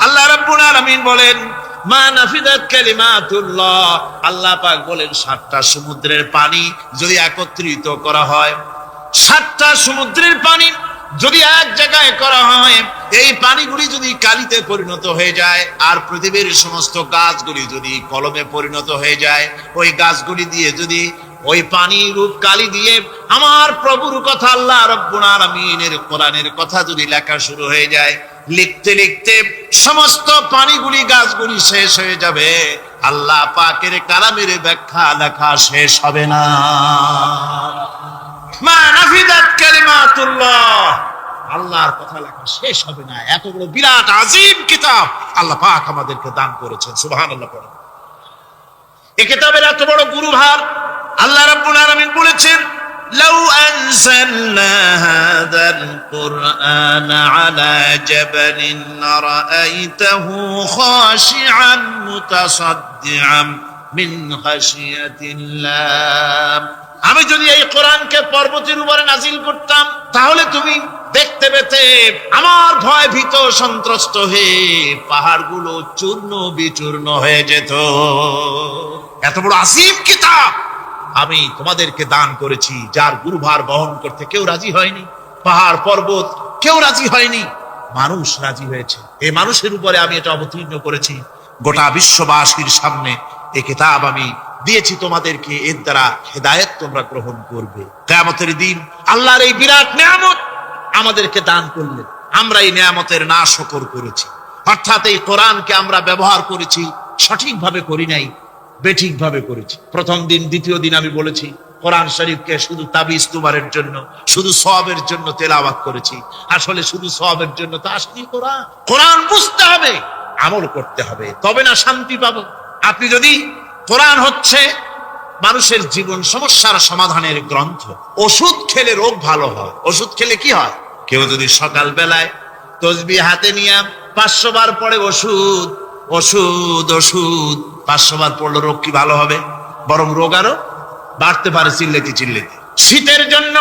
আল্লাহ রাব্বুল আলামিন বলেন, মা নাফিদাত কালিমাতুল্লাহ, আল্লাহ পাক বলেন 7টা সমুদ্রের পানি যদি একত্রিত করা হয়, 7টা সমুদ্রের পানি যদি এক জায়গায় করা হয়, এই পানিগুলি যদি কালিতে পরিণত হয়ে যায়, আর পৃথিবীর সমস্ত গাছগুলি যদি কলমে পরিণত হয়ে যায়, ওই গাছগুলি দিয়ে যদি ওই পানি রূপ কালি দিয়ে আমার প্রভুর কথা আল্লাহ রাব্বুল আলামিনের কোরআনের কথা যদি লেখা শুরু হয়ে যায়, লিখতে লিখতে সমস্ত পানিগুলি গাছগুলি শেষ হয়ে যাবে, আল্লাহ পাকের কালামের ব্যাখ্যা লেখা শেষ হবে না। মা নাফিদাত কালিমাতুল্লাহ, আল্লাহর কথা লেখা শেষ হবে না। এত বড় বিরাট আযীম কিতাব আল্লাহ পাক আমাদেরকে দান করেছেন, সুবহানাল্লাহ পড়েন। এই কিতাবের এত বড় গুরুভার আল্লাহ রাব্বুল আলামিন বলেছেন, লাউ আনজালনা হাযাল কুরআন আলা জাবালিন লারাআইতাহু খাশিআন মুতাসাদ্দিআন মিন খাশিয়াতিল্লাহ। আমি যদি এই কোরআনকে পর্বতের উপরে নাজিল করতাম, তাহলে তুমি দেখতে পেতে আমার ভয় ভীত সন্ত্রস্ত হয়ে পাহাড়গুলো চূর্ণ বিচূর্ণ হয়ে যেত। এত বড় আযীম কিতাব আমি তোমাদেরকে দান করেছি, যার গুরুভার বহন করতে কেউ রাজি হয়নি, পাহাড় পর্বত কেউ রাজি হয়নি, মানুষ রাজি হয়েছে। এই মানুষের উপরে আমি এটা অবতীর্ণ করেছি, গোটা বিশ্ববাসীর সামনে এই কিতাব আমি দিয়েছি তোমাদেরকে, এর দ্বারা হেদায়েত তোমরা গ্রহণ করবে। কিয়ামতের দিন আল্লাহর এই বিরাট নিয়ামত আমাদেরকে দান করলেন, আমরা এই নিয়ামতের নাশকর করেছি, অর্থাৎ এই কোরআনকে আমরা ব্যবহার করেছি সঠিকভাবে করি নাই, বেঠিক ভাবে করেছি। প্রথম দিন দ্বিতীয় দিন আমি বলেছি কোরআন শরীফকে শুধু তাবিজ তুমারের জন্য, শুধু সওয়াবের জন্য তেলাওয়াত করেছি। আসলে শুধু সওয়াবের জন্য তা আসলে কোরআন, কোরআন বুঝতে হবে, আমল করতে হবে, তবে না শান্তি পাবো। আপনি যদি কোরআন হচ্ছে মানুষের জীবন সমস্যার সমাধানের গ্রন্থ, ওষুধ খেলে রোগ ভালো হয়। ওষুধ খেলে কি হয়? কেউ যদি সকাল বেলায় তসবিহ হাতে নিয়ে 500 বার পড়ে ওষুধ ওষুধ ওষুধ, 500 বার পড়লে রোগ কি ভালো হবে? বরং রোগ আরো বাড়তে পারে চিল্লাতে চিল্লাতে। শীতের জন্য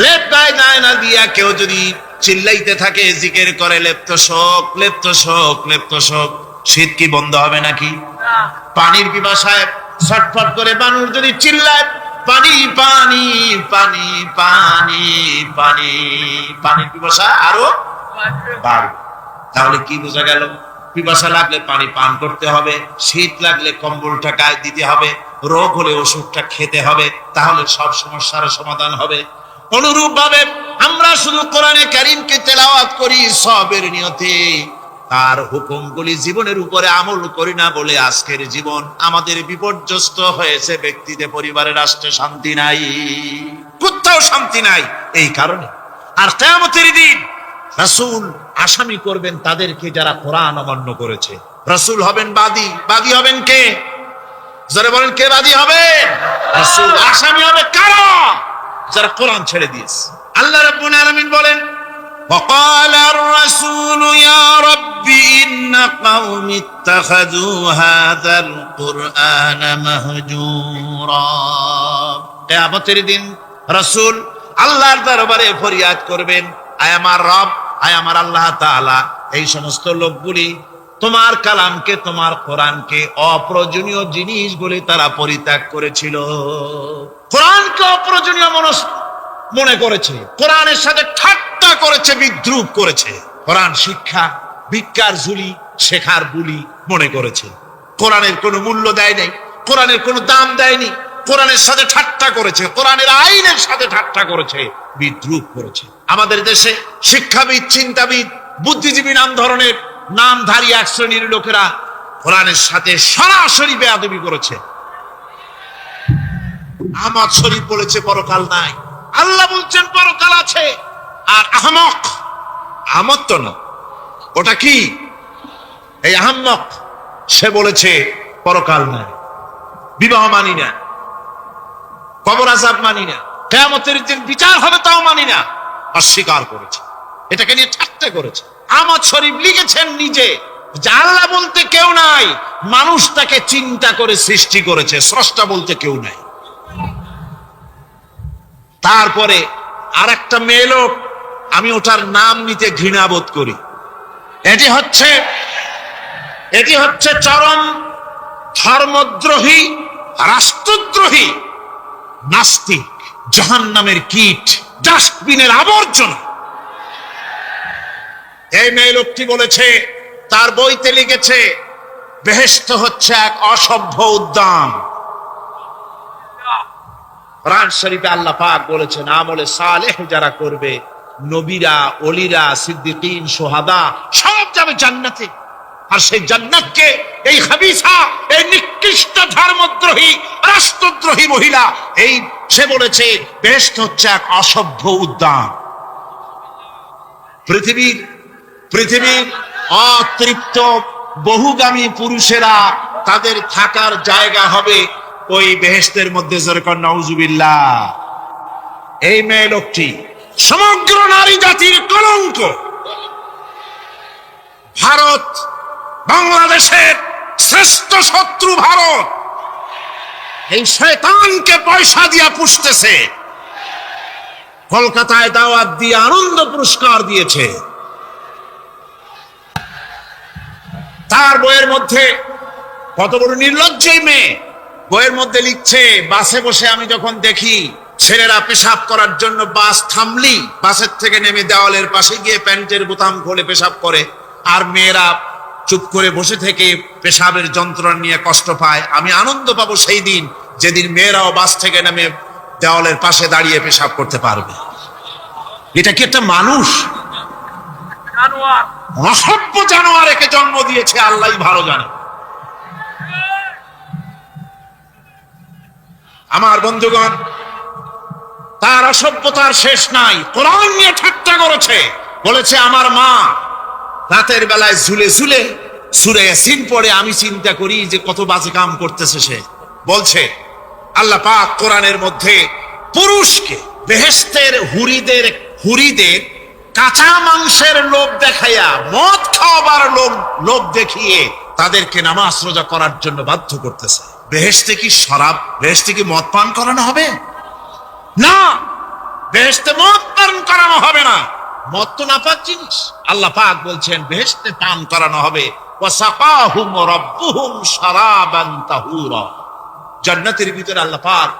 লেপ গায়ে গায়ে না দিয়া কেউ যদি চিল্লাইতে থাকে, জিকির করে লেপ্ত শোক লেপ্ত শোক লেপ্ত শোক, শীত কি বন্ধ হবে নাকি? পানির পিপাসায় ছটফট করে মানুষ যদি চিল্লায় পানি পানি পানি পানি পানি, পানির পিপাসা আরো বাড়বে। তাহলে কি বোঝা গেল? পিপাসা লাগলে পানি পান করতে হবে, শীত লাগলে কম্বলটা গায়ে দিতে হবে, রোগ হলে ওষুধটা খেতে হবে, তাহলে সব সমস্যার সমাধান হবে। অনুরূপ ভাবে আমরা শুধু কোরআনে কারীমকে তেলাওয়াত করি সওয়াবের নিয়তে, তার হুকুমগুলি জীবনের উপরে আমল করি না বলে আজকের জীবন আমাদের বিপর্যস্ত হয়েছে। ব্যক্তিতে, পরিবারে, রাষ্ট্রে শান্তি নাই, কোথাও শান্তি নাই এই কারণে। আর কিয়ামতের দিন রাসূল আসামি করবেন তাদেরকে যারা কোরআন অমান্য করেছে। রাসূল হবেন বাদী, বাদী হবেন কে? যারা বলেন কে বাদী হবে? রাসূল। আসামি হবে কারা? যারা কোরআন ছেড়ে দিয়েছে। আল্লাহ রাব্বুল আলামিন বলেন, وقال الرسول يا رب إن قومي اتخذوا هذا القرآن مهجورا। কিয়ামতের দিন রাসূল আল্লাহর দরবারে ফরিয়াদ করবেন, আয় আমার রব, আয় আমার আল্লাহ তাআলা, এই সমস্ত লোকগুলি তোমার কালামকে, তোমার কোরআনকে অপ্রয়োজনীয় জিনিস বলে তারা পরিত্যাগ করেছিল। কোরআনকে অপ্রয়োজনীয় মনে করেছে, কোরআনের সাথে ঠাট্টা করেছে, বিদ্রুপ করেছে, কোরআন শিক্ষা ভিক্ষার ঝুলি, শেখার বুলি মনে করেছে। কোরআনের কোনো মূল্য দেয় নাই, কোরআনের কোনো দাম দেয়নি, কোরআনের সাথে ঠাট্টা করেছে, কোরআনের আইনের সাথে ঠাট্টা করেছে, বিদ্রুপ করেছে। আমাদের দেশে শিক্ষাবিদ, চিন্তাবিদ, বুদ্ধিজীবী নাম ধরনের নামধারী এক শ্রেণীর লোকেরা কোরআনের সাথে সরাসরি বেয়াদবি করেছে। আহমদ শরীফ বলেছে পরকাল নাই, আল্লাহ বলছেন পরকাল আছে। আর আহমক, আহমদ তো না, ওটা কি? এই আহমক সে বলেছে পরকাল নাই, বিবাহ মানি না, কবর আযাব মানি না, কিয়ামতের দিন বিচার হবে তাও মানি না, অস্বীকার করেছে, এটাকে নিয়ে ঠাট্টা করেছে। আহমদ শরীফ লিখেছেন নিজে যে আল্লাহ বলতে কেউ নাই, মানুষ তাকে চিন্তা করে সৃষ্টি করেছে, স্রষ্টা বলতে কেউ নাই। তারপরে আর একটা মেয়ে লোক, আমি ওটার নাম নিতে ঘৃণা বোধ করি, এটি হচ্ছে এটি হচ্ছে চরম ধর্মদ্রোহী, রাষ্ট্রদ্রোহী, নাস্তিক, জাহান্নামের কীট, ডাস্টবিনের আবর্জনা। এই মেয়ে লোকটি বলেছে, তার বইতে লিখেছে, বেহেশত হচ্ছে এক অসভ্য উদ্যান। কোরআন শরীফে আল্লাহ পাক বলেছেন, আমলে সালেহ যারা করবে, নবীরা, ওলিরা, সিদ্দিকীন, শুহাদা সব যাবে জান্নাতে। আর সেই জান্নাতকে এই খাবিসা, এই নিকৃষ্ট ধর্মদ্রোহী, রাষ্ট্রদ্রোহী মহিলা, এই সে বলেছে বেহেশত হচ্ছে এক অসভ্য উদ্যান। পৃথিবীর অতৃপ্ত বহুগামী পুরুষেরা তাদের থাকার জায়গা হবে ওই বেহেশতের মধ্যে। যেরকম নাউজুবিল্লাহ। এই মেয়ে লোকটি সমগ্র নারী জাতির কলঙ্ক। ভারত, বাংলাদেশের শ্রেষ্ঠ শত্রু ভারত, এই শয়তানকে পয়সা দিয়া পুষতেছে। কলকাতায় দাওয়াত দিয়ে আনন্দ পুরস্কার দিয়েছে। তার বইয়ের মধ্যে, কত বড় নির্লজ্জ মেয়ে, বইয়ের মধ্যে লিখছে, বাসে বসে আমি যখন দেখি ছেলেরা পেশাব করার জন্য বাস থামলি বাসের থেকে নেমে দেওয়ালের পাশে গিয়ে প্যান্টের বোতাম খুলে পেশাব করে, আর মেয়েরা চুপ করে বসে থেকে পেশাবের যন্ত্রণা নিয়ে কষ্ট পায়, আমি আনন্দ পাবো সেই দিন যেদিন মেয়েরাও বাস থেকে নেমে দেওয়ালের পাশে দাঁড়িয়ে পেশাব করতে পারবে। এটা কি একটা মানুষ? অসভ্য জানোয়ার একে জন্ম দিয়েছে, আল্লাহই ভালো জানে। আমার বন্ধুগণ, তার অসভ্যতার শেষ নাই। কোরআন নিয়ে ঠাট্টা করেছে, বলেছে আমার মা রাতের বেলায় ঝুলে ঝুলে সূরা ইয়াসিন পড়ে, আমি চিন্তা করি যে কত বাজে কাম করতেছে সে। বলছে আল্লাহ পাক কোরআনের মধ্যে পুরুষকে বেহেশতের হুরিদের কাঁচা মাংসের লোভ দেখাইয়া, মদ খাওয়াবার লোভ দেখিয়ে তাদেরকে নামাজ রোজা করার জন্য বাধ্য করতেছে। বেহেশতে কি শরাব, বেহেশতে কি মদ পান করানো হবে? না, বেহেশতে মদ পান করানো হবে না। মদ তো নাপাক জিনিস। আল্লাহ পাক বলছেন বেহেশতে পান করানো হবে, ওয়াসাকাহুম রাব্বুহুম শারাবান তাহুরা। জান্নাতের ভিতরে আল্লাহ পাক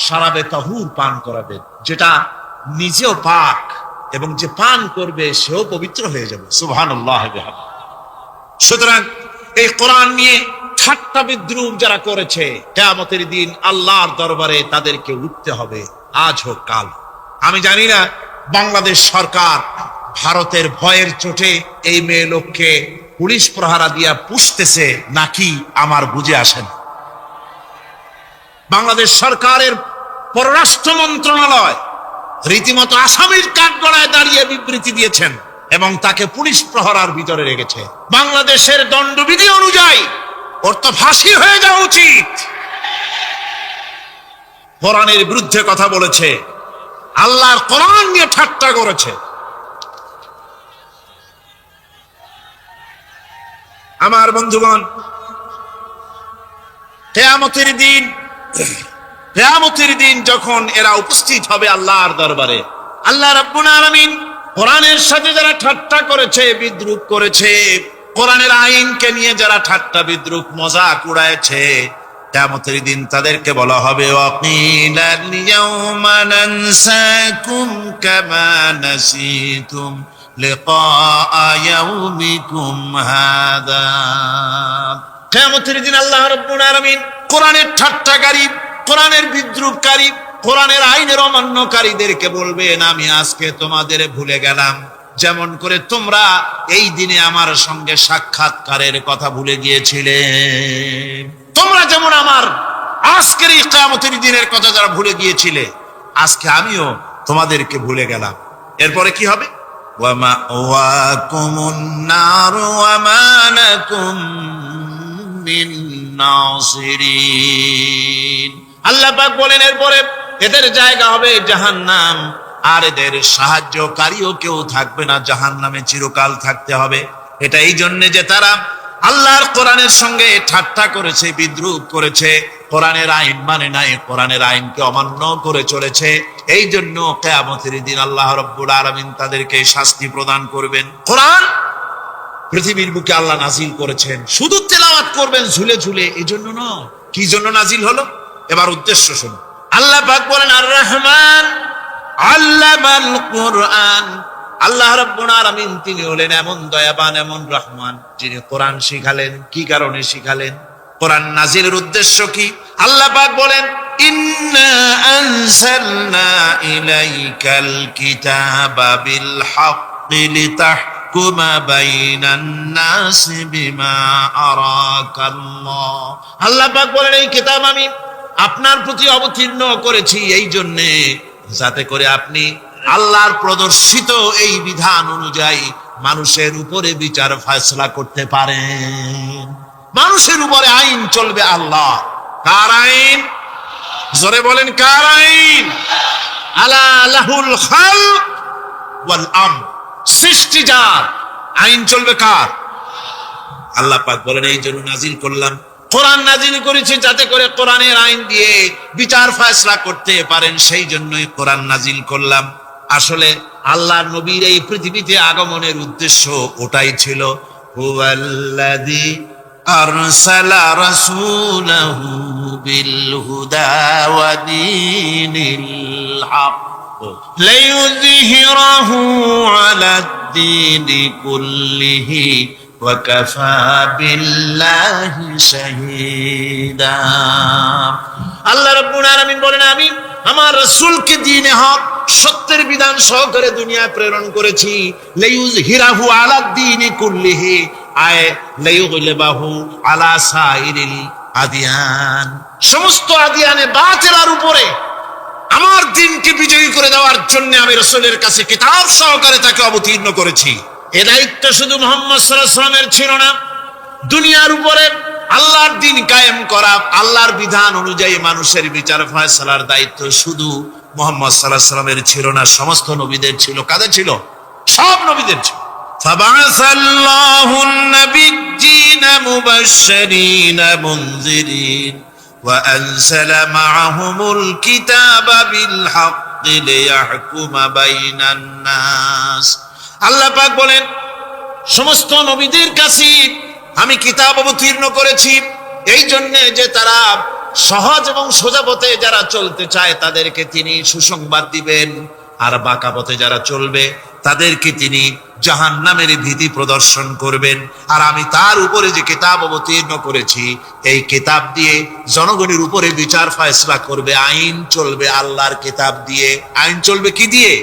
শারাবে তাহুর পান করাবেন, যেটা নিজেও পাক এবং যে পান করবে সেও পবিত্র হয়ে যাবে। সুবহানাল্লাহ। সুতরাং এই কোরআন নিয়ে ঠাট্টা বিদ্রুপ যারা করেছে, কিয়ামতের দিন আল্লাহর দরবারে তাদেরকে উঠতে হবে, আজ হোক কাল। আমি জানি না বাংলাদেশ সরকার ভারতের ভয়ের চোটে এই মেয়ে লোককে পুলিশ প্রহারা দিয়া পুষতেছে নাকি আমার বুঝে আসে না। বাংলাদেশ সরকারের পররাষ্ট্র মন্ত্রণালয় রীতিমতো আসামির কাঠগড়ায় দাঁড়িয়ে বিবৃতি দিয়েছেন এবং তাকে পুলিশ প্রহরার ভিতরে রেখেছে। বাংলাদেশের দণ্ডবিধি অনুযায়ী ওর তো ফাঁসি হয়ে যাওয়া উচিত। কোরআনের বিরুদ্ধে কথা বলেছে, আল্লাহর কোরআন নিয়ে ঠাট্টা করেছে। আমার বন্ধুগণ, কিয়ামতের দিন যখন এরা উপস্থিত হবে আল্লাহর দরবারে, আল্লাহ রাব্বুল আলামিন কোরআনের সাথে যারা ঠাট্টা করেছে, বিদ্রুপ করেছে, কোরআনের আইনকে নিয়ে যারা ঠাট্টা বিদ্রুপ মজাক উড়াইছে, কিয়ামতের দিন তাদেরকে বলা হবে ওয়াকিলাল ইয়াউমা নানসাকুম কামা নাসিতুম লিকা ইয়াউমিকুম হাদা। কিয়ামতের দিন আল্লাহ রাব্বুল আলামিন কোরআনের ঠাট্টাকারী, কোরআনের বিদ্রুপকারী, কোরআনের আইনের অমান্যকারীদেরকে বলবেন আমি আজকে তোমাদের ভুলে গেলাম, যেমন করে তোমরা এই দিনে আমার সঙ্গে সাক্ষাৎকারের কথা ভুলে গিয়েছিলে। তোমরা যেমন আমার আজকের এই কিয়ামতের দিনের কথা যারা ভুলে গিয়েছিলে, আজকে আমিও তোমাদেরকে ভুলে গেলাম। এরপরে কি হবে? ওয়া মাওয়াকুমুন নার ওয়া মা লাকুম মিন নাসিরিন। আল্লাহ পাক বলেন এরপরে এদের জায়গা হবে জাহান্নাম, আর এদের সাহায্যকারীও কেউ থাকবে না, জাহান্নামে চিরকাল থাকতে হবে। এটা এই জন্য যে তারা আল্লাহর কোরআনের সঙ্গে ঠাট্টা করেছে, বিদ্রুপ করেছে, কোরআনের আইন মানে নাই, কোরআনের আইনকে অমান্য করে চলেছে। এই জন্য কিয়ামতের দিন আল্লাহ রাব্বুল আলামিন তাদেরকে শাস্তি প্রদান করবেন। কোরআন পৃথিবীর বুকে আল্লাহ নাজিল করেছেন। শুধু তেলাওয়াত করবেন ঝুলে ঝুলে, এই জন্য নয়। কি জন্য নাজিল হলো? এবার উদ্দেশ্য শুনুন। আল্লাহ পাক বলেন, আর রহমান আল্লামাল কুরআন। আল্লাহ রাব্বুল আলামিন তিনি হলেন এমন দয়াবান, এমন রহমান, যিনি কোরআন শিখালেন। কি কারণে শিখালেন? কোরআন নাজিলের উদ্দেশ্য কি? আল্লাহ পাক বলেন, ইন্না আনজালনা ইলাইকাল কিতাবা বিল হাক্কি লিতাহকুমা বাইনান নাসি বিমা আরাকাল্লাহ। আল্লাহ পাক বলেন, এই কিতাব আমি আপনার প্রতি অবতীর্ণ করেছি এই জন্যে যাতে করে আপনি আল্লাহর প্রদর্শিত এই বিধান অনুযায়ী মানুষের উপরে বিচার ফয়সালা করতে পারেন। মানুষের উপরে আইন চলবে আল্লাহ। কার আইন? জোরে বলেন, কার আইন? আলা লাহুল খালক ওয়াল আমর। সৃষ্টি যার, আইন চলবে কার? আল্লাহ পাক বলেন, এই জন্য নাজিল করলাম, কোরআন নাজিল করেছি যাতে করে কোরআনের আইন দিয়ে বিচার ফয়সালা করতে পারেন, সেই জন্যই কোরআন নাজিল করলাম। আসলে আল্লাহর নবীর এই পৃথিবীতে আগমনের উদ্দেশ্য ওটাই ছিল। হুয়াল্লাযী আরসালা রাসূলাহু বিল হুদা ওয়া দীনিল হক লিইয়ুযহিরাহু আলাদ-দীনি কুল্লিহি ওয়া কাফা বিল্লাহি শাহীদা। আল্লাহ রাব্বুল আলামিন বলেন, আমি আমার রাসূলকে দ্বীনে হক, সত্যের বিধান সহকারে দুনিয়ায় প্রেরণ করেছি। লিইয়ুযহিরাহু আলাদ-দীনি কুল্লিহি, আয় লিইয়ুগলিবাহু আলা সাইরিল আদিয়ান। সমস্ত আদিয়ানে বাতিলের উপরে আমার দ্বীনকে বিজয়ী করে দেওয়ার জন্য আমি রাসূলের কাছে কিতাব সহকারে তাকে অবতীর্ণ করেছি। এ দায়িত্ব শুধু মুহাম্মদ সাল্লাল্লাহু আলাইহি ওয়াসাল্লামের ছিল না, দুনিয়ার উপরে আল্লাহর দ্বীন কায়েম করা, আল্লাহর বিধান অনুযায়ী মানুষের বিচার ফয়সালার দায়িত্ব শুধু মুহাম্মদ সাল্লাল্লাহু আলাইহি ওয়াসাল্লামের ছিল না, সমস্ত নবীদের ছিল। কাদের ছিল? সব নবীদের ছিল। ফাবাসাল্লাহু আন-নাবিয়্যিনা মুবাশশিরিনা মুনযিরিন ওয়া আনজালা মা'আহুমুল কিতাবা বিল হাক্কি লিয়াহকুমা বাইনান নাস। আল্লাহ পাক বলেন, সমস্ত নবীদের কাছে আমি কিতাব অবতীর্ণ করেছি এই জন্য যে তারা সহজ এবং সোজা পথে যারা চলতে চায় তাদেরকে তিনি সুসংবাদ দিবেন, আর বাঁকা পথে যারা চলবে তাদেরকে তিনি জাহান্নামের ভীতি প্রদর্শন করবেন। আর আমি তার উপরে যে কিতাব অবতীর্ণ করেছি, এই কিতাব দিয়ে জনগণের উপরে বিচার ফয়সালা করবে, আইন চলবে আল্লাহর কিতাব দিয়ে। আইন চলবে কি দিয়ে?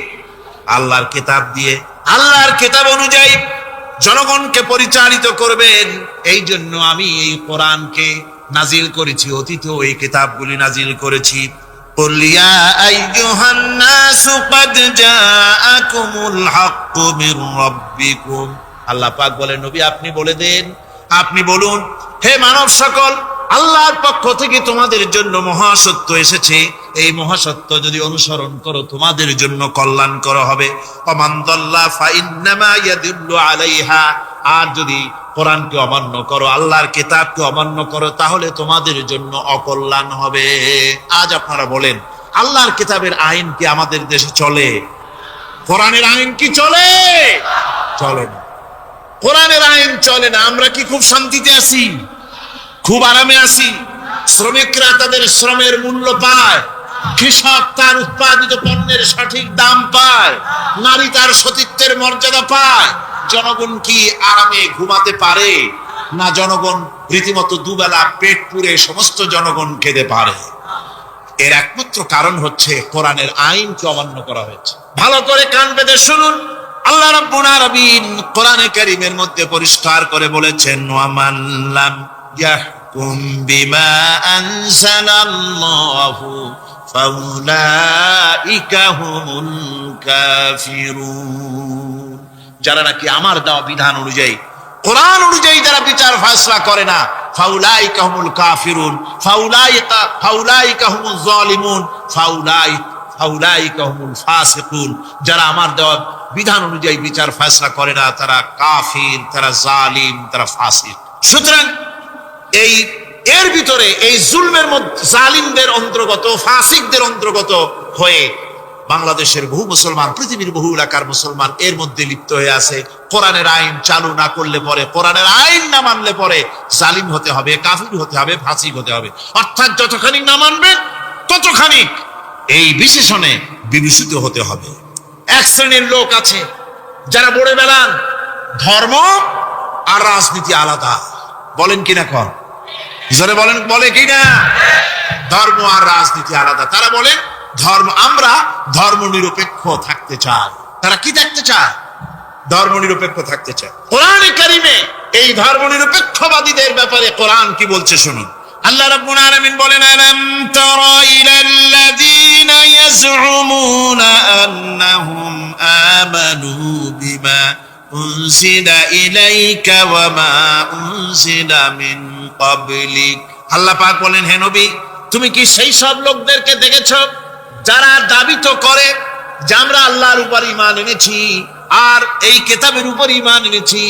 আল্লাহর কিতাব দিয়ে। আল্লাহর কিতাব অনুযায়ী জনগণকে পরিচালিত করবেন। এই জন্য আমি এই কোরআনকে নাজিল করেছি, অতীতেও এই কিতাবগুলি নাজিল করেছি। কুল ইয়া আইয়ুহান নাসু ক্বাদ জাআকুমুল হাক্কু মির রাব্বিকুম। আল্লাহ পাক বলেন, নবী আপনি বলে দেন, আপনি বলুন, হে মানব সকল, আল্লাহর পক্ষ থেকে তোমাদের জন্য মহাসত্য এসেছে। এই মহাসত্য যদি অনুসরণ করো তোমাদের জন্য কল্যাণকর হবে। ওমান দাল্লা ফাইন্নামা ইয়াদুল্লু আলাইহা। আর যদি কোরআনকে অমান্য করো, আল্লাহর কিতাবকে অমান্য করো, তাহলে তোমাদের জন্য অকল্যাণ হবে। আজ আপনারা বলেন, আল্লাহর কিতাবের আইন কি আমাদের দেশে চলে? কোরআনের আইন কি চলে? চলে না। কোরআনের আইন চলে না। আমরা কি খুব শান্তিতে আছি? খুব আরামে আছি? শ্রমিকরা তাদের শ্রমের মূল্য পায়, কৃষক তার উৎপাদিত পণ্যের সঠিক দাম পায়, নারী তার সতীত্বের মর্যাদা পায়। জনগণ কি আরামে ঘুমাতে পারে? না, জনগণ রীতিমতো দুবেলা পেট পুরে সমস্ত জনগণ খেতে পারে। এর একমাত্র কারণ হচ্ছে কোরআনের আইনকে অমান্য করা হয়েছে। ভালো করে কান পেতে শুনুন, আল্লাহ রাব্বুল আলামিন কোরআনে কারীমের মধ্যে পরিষ্কার করে বলেছেন, ওয়া মান লাম ইয়াহকুম বিমা আনজালাল্লাহু ফাউলাইকা হুমুল কাফিরুন। যারা নাকি আমার দেওয়া বিধান অনুযায়ী, কোরআন অনুযায়ী যারা বিচার ফয়সালা করে না, ফাউলাইকা হুমুল কাফিরুন, ফাউলাইকা হুমুজ জালিমুন, ফাউলাইকা হুমুল ফাসিকুন। যারা আমার দেওয়া বিধান অনুযায়ী বিচার ফয়সালা করে না, তারা কাফির, তারা জালিম, তারা ফাসিক। সুতরাং এর ভিতরে এই জুলমের মধ্যে জালিমদের অন্তর্গত, ফাসিকদের অন্তর্গত হয়ে বাংলাদেশের বহু মুসলমান, পৃথিবীর বহু এলাকার মুসলমান এর মধ্যে লিপ্ত হয়ে আছে। কোরআনের আইন চালু না করলে পরে, কোরআনের আইন না মানলে পরে জালিম হতে হবে, কাফির হতে হবে, ফাসিক হতে হবে। অর্থাৎ যতখানি না মানবেন ততখানি এই বিশেষণে বিভূষিত হতে হবে। এক শ্রেণীর লোক আছে যারা বলে বেড়ান ধর্ম আর রাজনীতি আলাদা। বলেন কিনা কর, জোরে বলেন, বলে কিনা ধর্ম আর রাজনীতি আলাদা। তারা বলে ধর্ম, আমরা ধর্ম নিরপেক্ষ থাকতে চাই। তারা কি থাকতে চায়? ধর্ম নিরপেক্ষ থাকতে চায়। কোরআনে কারিমে এই ধর্ম নিরপেক্ষবাদীদের ব্যাপারে কোরআন কি বলছে শুনুন। আল্লাহ রাব্বুল আলামিন বলেন, আলাম তারা ইলাল্লাযীনা ইয়াজউমুনা আন্নাহুম আমানু বিমা উনজিলা ইলাইকা ওয়া মা উনজিলা মিন ক্বাবলিক। আল্লাহ পাক বলেন, হে নবী, তুমি কি সেই সব লোকদেরকে দেখেছো যারা দাবি তো করে যে আমরা আল্লাহর উপর ঈমান এনেছি আর এই কিতাবের উপর ঈমান এনেছি,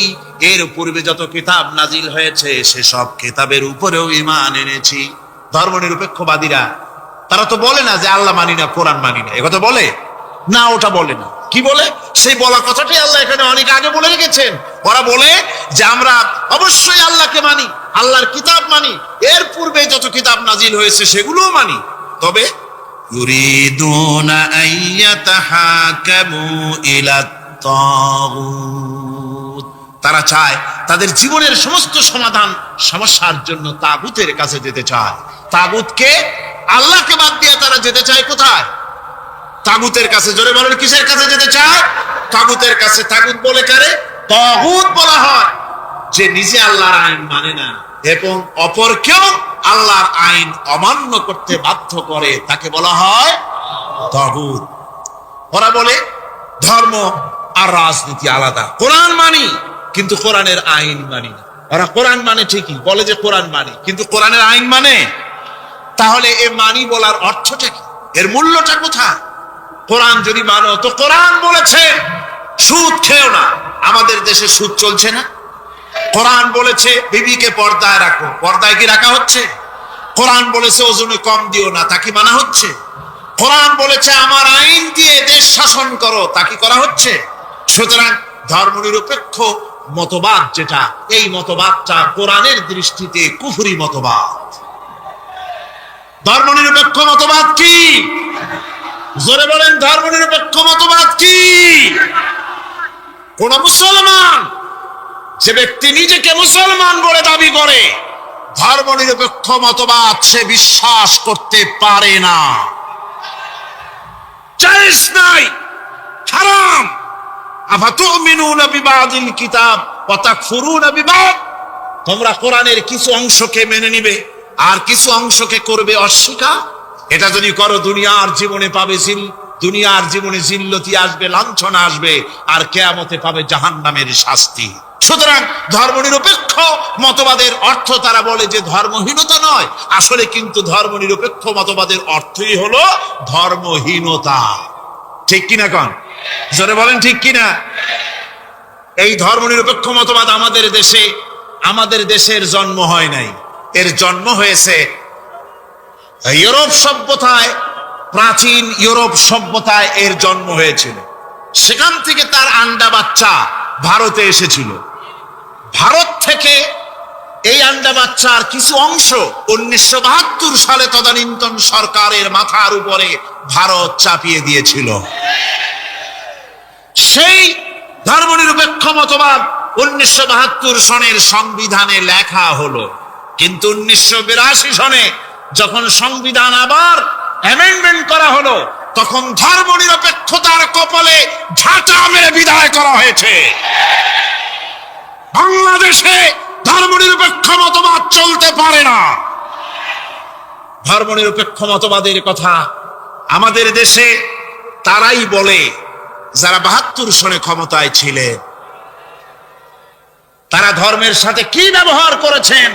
এর পূর্বে যত কিতাব নাজিল হয়েছে সেসব কিতাবের উপরেও ঈমান এনেছি। ধর্ম নিরপেক্ষবাদীরা তারা তো বলে না যে আল্লাহ মানি না, কোরআন মানি না, একথা বলে না, ওটা বলে না। কি বলে? সেই বলা কথাটাই আল্লাহ এখানে অনেক আগে বলে রেখেছেন। ওরা বলে যে আমরা অবশ্যই আল্লাহকে মানি, আল্লাহর কিতাব মানি, এর পূর্বে যত কিতাব নাজিল হয়েছে সেগুলোও মানি, তবে ইউরিদুনা আইয়াতাহাকামু ইলাত তাগুত, তারা চায় তাদের জীবনের সমস্ত সমাধান সমস্যার জন্য তাগুতের কাছে যেতে চায়। তাগুতকে, আল্লাহকে বাদ দিয়ে তারা যেতে চায় কোথায়? তাগুতের কাছে। জোরে বলেন, কিসের কাছে যেতে চায়? তাগুতের কাছে। তাগুত বলে কারে? তাগুত বলা হয় যে নিজে আল্লাহর আইন মানে না এবং অপরকেও আল্লাহর আইন অমান্য করতে বাধ্য করে, তাকে বলা হয় তাগুত। ওরা বলে ধর্ম আর রাজনীতি আলাদা, কোরআন মানি কিন্তু কোরআনের আইন মানি না। ওরা কোরআন মানে ঠিকই, বলে যে কোরআন মানি, কিন্তু কোরআনের আইন মানে। তাহলে এ মানি বলার অর্থটা কি? এর মূল্যটা কোথায়? কোরআন যদি মানো তো কোরআন বলেছে সুদ খেও না, আমাদের দেশে সুদ চলছে না। কোরআন বলেছে বিবিকে পর্দায় রাখো, পর্দায় কি রাখা হচ্ছে? কোরআন বলেছে ওজনে কম দিও না, তা কি মানা হচ্ছে? কোরআন বলেছে আমার আইন দিয়ে দেশ শাসন করো, তা কি করা হচ্ছে? সুতরাং ধর্মনিরপেক্ষ মতবাদ যেটা, এই মতবাদটা কোরআনের দৃষ্টিতে কুফরি মতবাদ। ধর্মনিরপেক্ষ মতবাদ কি? জোরে বলেন, ধর্মনিরপেক্ষ মতবাদ কি? কোন মুসলমান, যে ব্যক্তি নিজেকে মুসলমান বলে দাবি করে, ধর্মনিরপেক্ষ মতবাদ সে বিশ্বাস করতে পারে না, জায়েজ নাই, হারাম। আফাতুমিনুনা বিবাদিল কিতাব ওয়া তাকফুরুনা বিবাদ, তোমরা কোরআনের কিছু অংশকে মেনে নিবে আর কিছু অংশকে করবে অস্বীকার। এটা যদি করো দুনিয়ার জীবনে পাবে দুনিয়ার জীবনে জিল্লতি আসবে, লাঞ্ছনা আসবে, আর কিয়ামতে পাবে জাহান্নামের শাস্তি। সুতরাং ধর্মনিরপেক্ষ মতবাদের অর্থ তারা বলে যে ধর্মহীনতা নয়, আসলে কিন্তু ধর্মনিরপেক্ষ মতবাদের অর্থই হলো ধর্মহীনতা। ঠিক কিনা কন? জোরে বলেন ঠিক কিনা? এই ধর্মনিরপেক্ষ মতবাদ আমাদের দেশের জন্ম হয় নাই, এর জন্ম হয়েছে ইউরোপ সভ্যতায়। প্রাচীন ইউরোপ সভ্যতায় এর জন্ম হয়েছিল, সেখান থেকে তার আন্ডা বাচ্চা ভারতে এসেছিল। ভারত থেকে এই আন্ডা বাচ্চার কিছু অংশ 1972 সালে তদানীন্তন সরকারের মাথার উপরে ভারত চাপিয়ে দিয়েছিল। সেই ধর্মনিরপেক্ষ মতবাদ 1972 সনের সংবিধানে লেখা হলো, কিন্তু 1982 সনে যখন সংবিধান আবার অ্যামেন্ডমেন্ট করা হলো, তখন ধর্মনিরপেক্ষতার কপালে ঝাঁটা মেরে বিদায় করা হয়েছে। বাংলাদেশে ধর্মনিরপেক্ষ মতবাদ চলতে পারে না। ধর্মনিরপেক্ষ মতবাদের কথা আমাদের দেশে তারাই বলে যারা 72 সনে ক্ষমতায় ছিলেন। তারা ধর্মের সাথে কি ব্যবহার করেছেন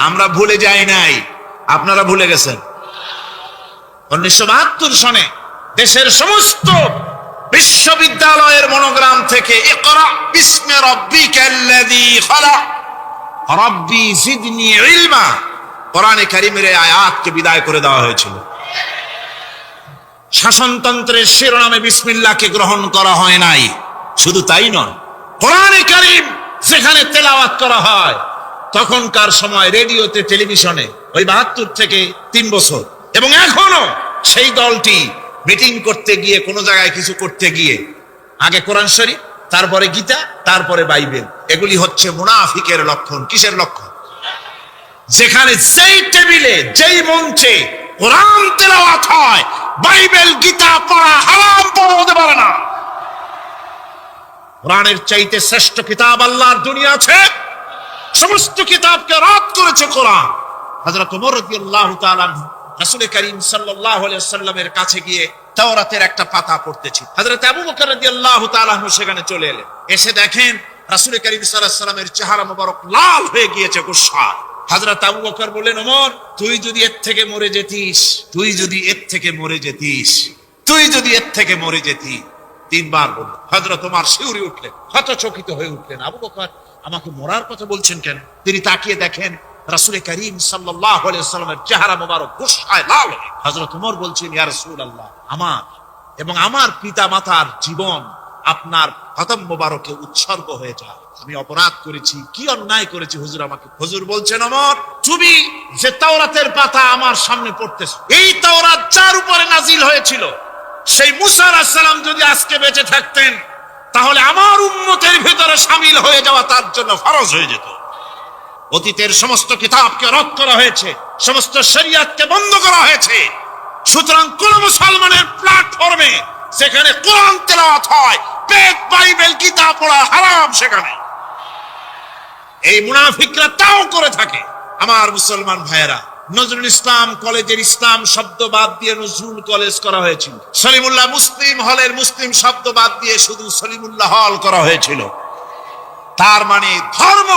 আমরা ভুলে যাই নাই, আপনারা ভুলে গেছেন। 1972 সনে দেশের সমস্ত বিশ্ববিদ্যালয়ের মনোগ্রাম থেকে ইকরা বিসমি রাব্বিকাল্লাযী খালাক রাব্বি জিদনি ইলমা, কোরআনে কারীমের আয়াতকে বিদায় করে দেওয়া হয়েছিল। শাসনতন্ত্রের শিরোনামে বিসমিল্লাহকে গ্রহণ করা হয় নাই। শুধু তাই নয়, কোরআনে কারীম সেখানে তেলাওয়াত করা হয় তখনকার সময় রেডিওতে, টেলিভিশনে, ওই 72 থেকে 3 বছর, এবং এখনো সেই দলটি মিটিং করতে গিয়ে, কোনো জায়গায় কিছু করতে গিয়ে আগে কোরআন শরীফ, তারপরে গীতা, তারপরে বাইবেল। এগুলি হচ্ছে মুনাফিকের লক্ষণ। কিসের লক্ষণ? যেখানে যেই টেবিলে, যেই মঞ্চে কোরআন তেলাওয়াত হয়, বাইবেল, গীতা পড়া হারাম, পড়া হতে পারে না। কোরআনের চাইতে শ্রেষ্ঠ কিতাব আল্লাহর দুনিয়া আছে? সমস্ত কিতাবকে রদ করেছে কোরআন। হযরত ওমর রাদিয়াল্লাহু তাআলা রাসূল করিম সাল্লাল্লাহু আলাইহি ওয়াসাল্লামের কাছে গিয়ে তাওরাতের একটা পাতা পড়তেছিল। হযরত আবু বকর রাদিয়াল্লাহু তাআলা সেখানে চলে এলেন। এসে দেখেন রাসূল করিম সাল্লাল্লাহু আলাইহি ওয়াসাল্লামের চেহারা মোবারক লাল হয়ে গিয়েছে গুসায়। হযরত আবু বকর বললেন, ওমর, তুই যদি এর থেকে মরে যেতিস, তুই যদি এর থেকে মরে যেতিস, তুই যদি এর থেকে মরে যেতি। 3 বার বলল। হযরত ওমর শিউরে উঠলেন, হতচকিত হয়ে উঠলেন। আবু বকর আমাকে মরার কথা বলছেন কেন? তিনি তাকিয়ে দেখেন রাসূল করিম সাল্লাল্লাহু আলাইহি ওয়াসাল্লামের চেহারা মোবারক গুসায় লাল। হযরত ওমর বলছেন, ইয়া রাসূলুল্লাহ, আমার এবং আমার পিতা মাতার জীবন আপনার কদম মোবারকে উৎসর্গ হয়ে যায়। আমি অপরাধ করেছি, কি অন্যায় করেছি হুজুর আমাকে? হুজুর বলছেন, ওমর, তুমি যে তাওরাতের পাতা আমার সামনে পড়তেছো, এই তাওরাত যার উপরে নাজিল হয়েছিল, সেই মুসা আলাইহিস সালাম যদি আজকে বেঁচে থাকতেন, তাহলে আমার উম্মতের ভিতরে শামিল হয়ে যাওয়া তার জন্য ফরজ হয়ে যেত। অতীতের সমস্ত কিতাবকে রদ করা হয়েছে, সমস্ত শরীয়তকে বন্ধ করা হয়েছে। সুতরাং কোন মুসলমানের প্ল্যাটফর্মে যেখানে কোরআন তেলাওয়াত হয়, বেদ, বাইবেল, গীতা পড়া হারাম। সেখানে এই মুনাফিকরা তাও করে থাকে। আমার মুসলমান ভাইয়েরা, নজরুল ইসলাম কলেজের ইসলাম শব্দ বাদ দিয়ে নজরুল কলেজ করা হয়েছিল। সলিমুল্লাহ মুসলিম হলের মুসলিম শব্দ বাদ দিয়ে শুধু সলিমুল্লাহ হল করা হয়েছিল। তার মানে ধর্ম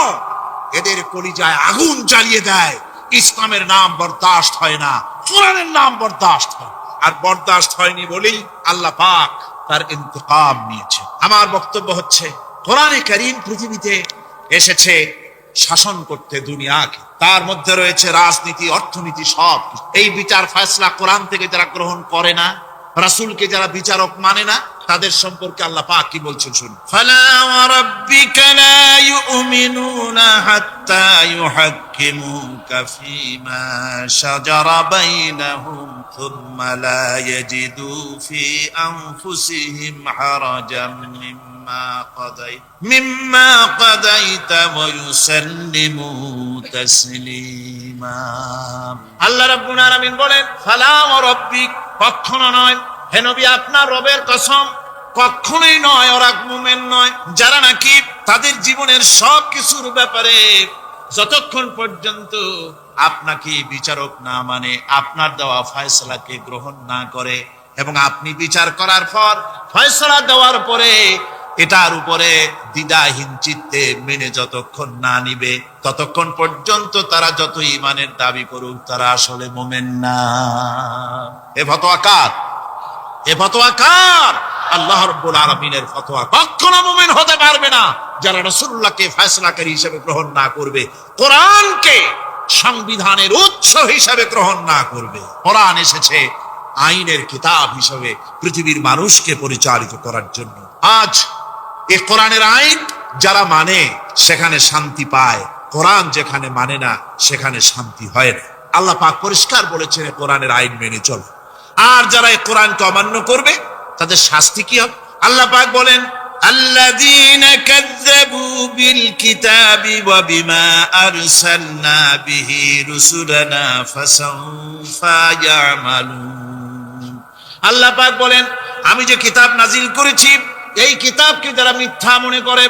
এদের কলিজায় আগুন জ্বালিয়ে দেয়। ইসলামের নাম বরদাস্ত হয় না, কোরআনের নাম বরদাস্ত হয়। আর বরদাস্ত হয়নি বলেই আল্লাহ পাক তার ইন্তেকাম নিয়েছে। আমার বক্তব্য হচ্ছে, কোরআনে কারীম পৃথিবীতে এসেছে শাসন করতে দুনিয়াকে। তার মধ্যে রয়েছে রাজনীতি, অর্থনীতি, সব। এই বিচার ফয়সালা কোরআন থেকে যারা গ্রহণ করে না, রাসূলকে যারা বিচারক মানে না, তাদের সম্পর্কে আল্লাহ পাক কি বলছেন শুনুন। ফালা ওয়া রাব্বিকা লা ইউমিনুনা হাত্তা ইউহাক্কিমুকা ফীমা শাজারা বাইনাহুম থুম্মা লা ইয়াজিদু ফী আনফুসিহিম হারাজাম মিম্মা কাদাইতা ওয়া ইউসাল্লিমু তাসলিমা। আল্লাহ রাব্বুল আলামিন বলেন, ফালা ওয়া রাব্বিক, কখনো নয় হে নবী, আপনার রবের কসম, কখনোই নয়। ওরা মুমিন নয় যারা নাকি তাদের জীবনের সব কিছুর ব্যাপারে যতক্ষণ পর্যন্ত আপনাকে বিচারক না মানে, আপনার দেওয়া ফয়সালাকে গ্রহণ না করে, এবং আপনি বিচার করার পর ফয়সালা দেওয়ার পরে এটার উপরে দ্বিধাহীন চিত্তে মেনে যতক্ষণ না নিবে, ততক্ষণ পর্যন্ত তারা যত ঈমানের দাবি করুক, তারা আসলে মুমিন না। এ ফতোয়া কার? এ ফতোয়া কার? আল্লাহ রাব্বুল আলামিনের ফতোয়া। কখনো মুমিন হতে পারবে না যারা রাসূলুল্লাহকে ফয়সালাকারী হিসেবে গ্রহণ না করবে, কোরআনকে সংবিধানের উৎস হিসেবে গ্রহণ না করবে। কোরআন এসেছে আইনের কিতাব হিসেবে পৃথিবীর মানুষকে পরিচালিত করার জন্য। আজ এই কোরআনের আইন যারা মানে সেখানে শান্তি পায়, কোরআন যেখানে মানে না সেখানে শান্তি হয় না। আল্লাহ পাক পরিষ্কার বলেছেন, কোরআনের আইন মেনে চলো। আর যারা এই কোরআনকে অমান্য করবে তাদের শাস্তি কি হবে? আল্লাহ পাক বলেন, আল্লাযীনা কাযযাবু বিল কিতাবি ওয়া বিমা আরসালনা বিহি রুসুলানা ফাসাউফা ইয়ামালুন। আল্লাহ পাক বলেন, আমি যে কিতাব নাজিল করেছি, এই কিতাবকে যারা মিথ্যা মনে করে,